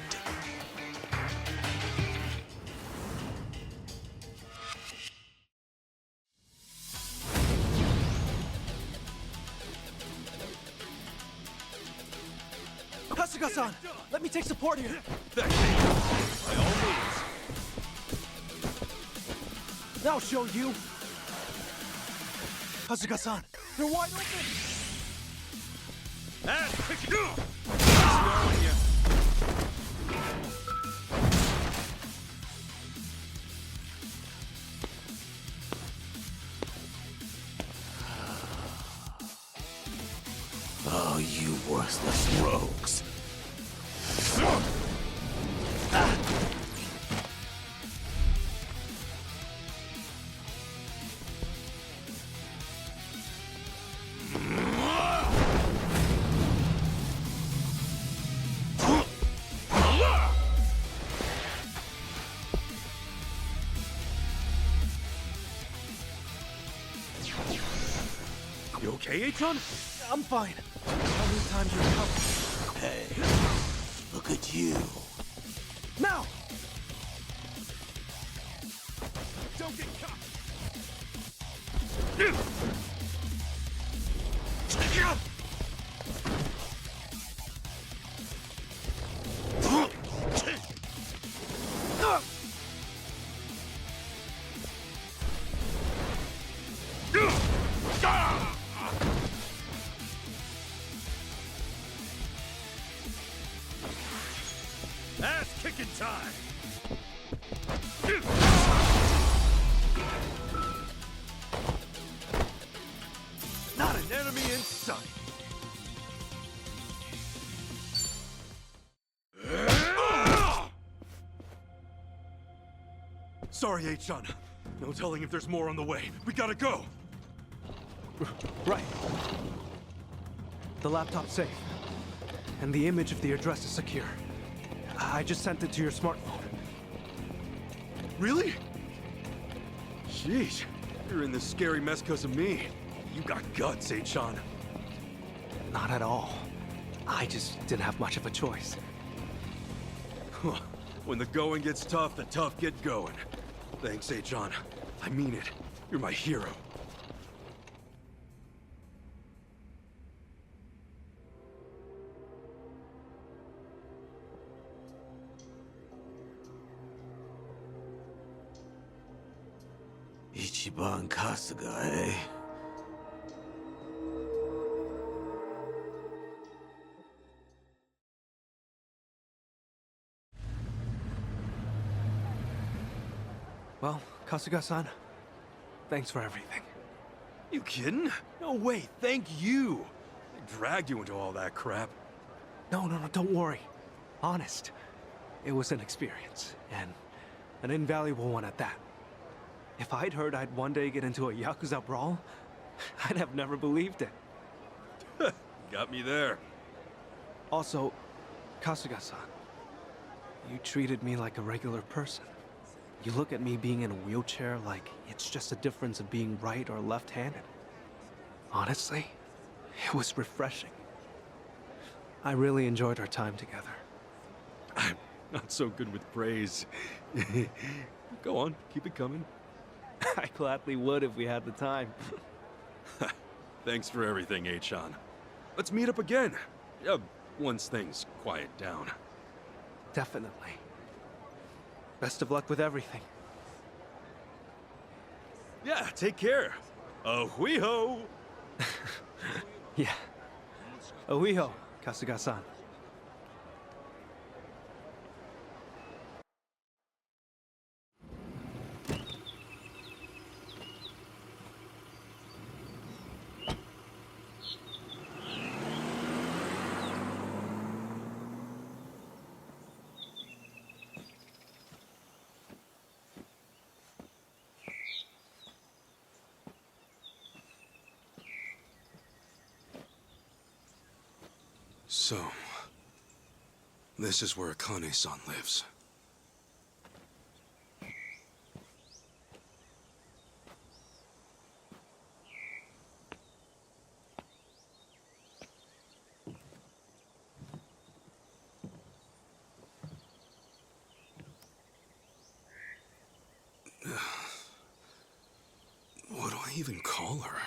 Kasuga-san, let me take support here. By all means. Now I'll show you. Kasuga-san, they're wide open. Snarling you. all you worthless rogues. You okay, H-John? I'm fine. How many times you come? Hey, look at you. Now! Don't get caught! Ass-kicking time! Not an enemy in sight! Sorry, H-John. No telling if there's more on the way. We gotta go! Right. The laptop's safe. And the image of the address is secure. I just sent it to your smartphone. Really? Jeez, you're in this scary mess because of me. You got guts, H-John. Not at all. I just didn't have much of a choice. When the going gets tough, the tough get going. Thanks, H-John. I mean it. You're my hero. Ichiban Kasuga, eh? Well, Kasuga-san, thanks for everything. You kidding? No way, thank you. I dragged you into all that crap. No, don't worry. Honest. It was an experience, and an invaluable one at that. If I'd heard I'd one day get into a Yakuza brawl, I'd have never believed it. Got me there. Also, Kasuga-san, you treated me like a regular person. You look at me being in a wheelchair like it's just a difference of being right or left-handed. Honestly, it was refreshing. I really enjoyed our time together. I'm not so good with praise. Go on, keep it coming. I gladly would if we had the time. Thanks for everything, H-John. Let's meet up again. Once things quiet down. Definitely. Best of luck with everything. Yeah, take care. Ahuiho! Yeah. Ahuiho, Kasuga-san. So, this is where Akane-san lives. What do I even call her?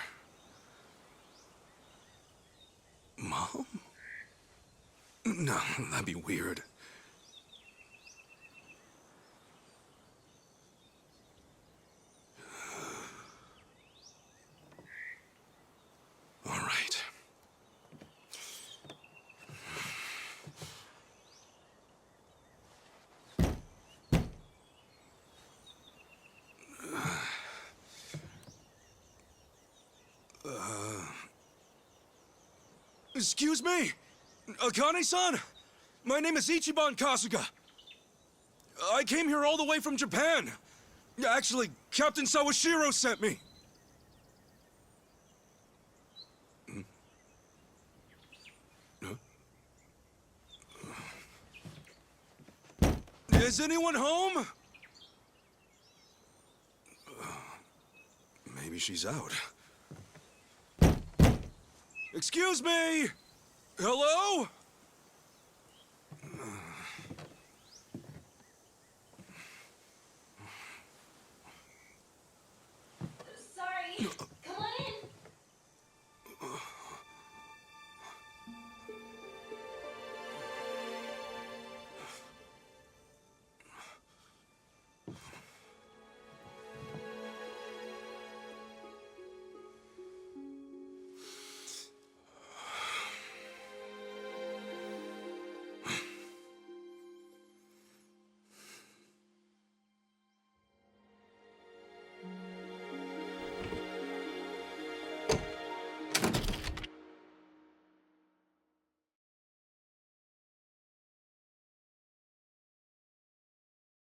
Mom? No, that'd be weird. All right. Excuse me? Akane-san? My name is Ichiban Kasuga. I came here all the way from Japan. Actually, Captain Sawashiro sent me. Is anyone home? Maybe she's out. Excuse me? Hello?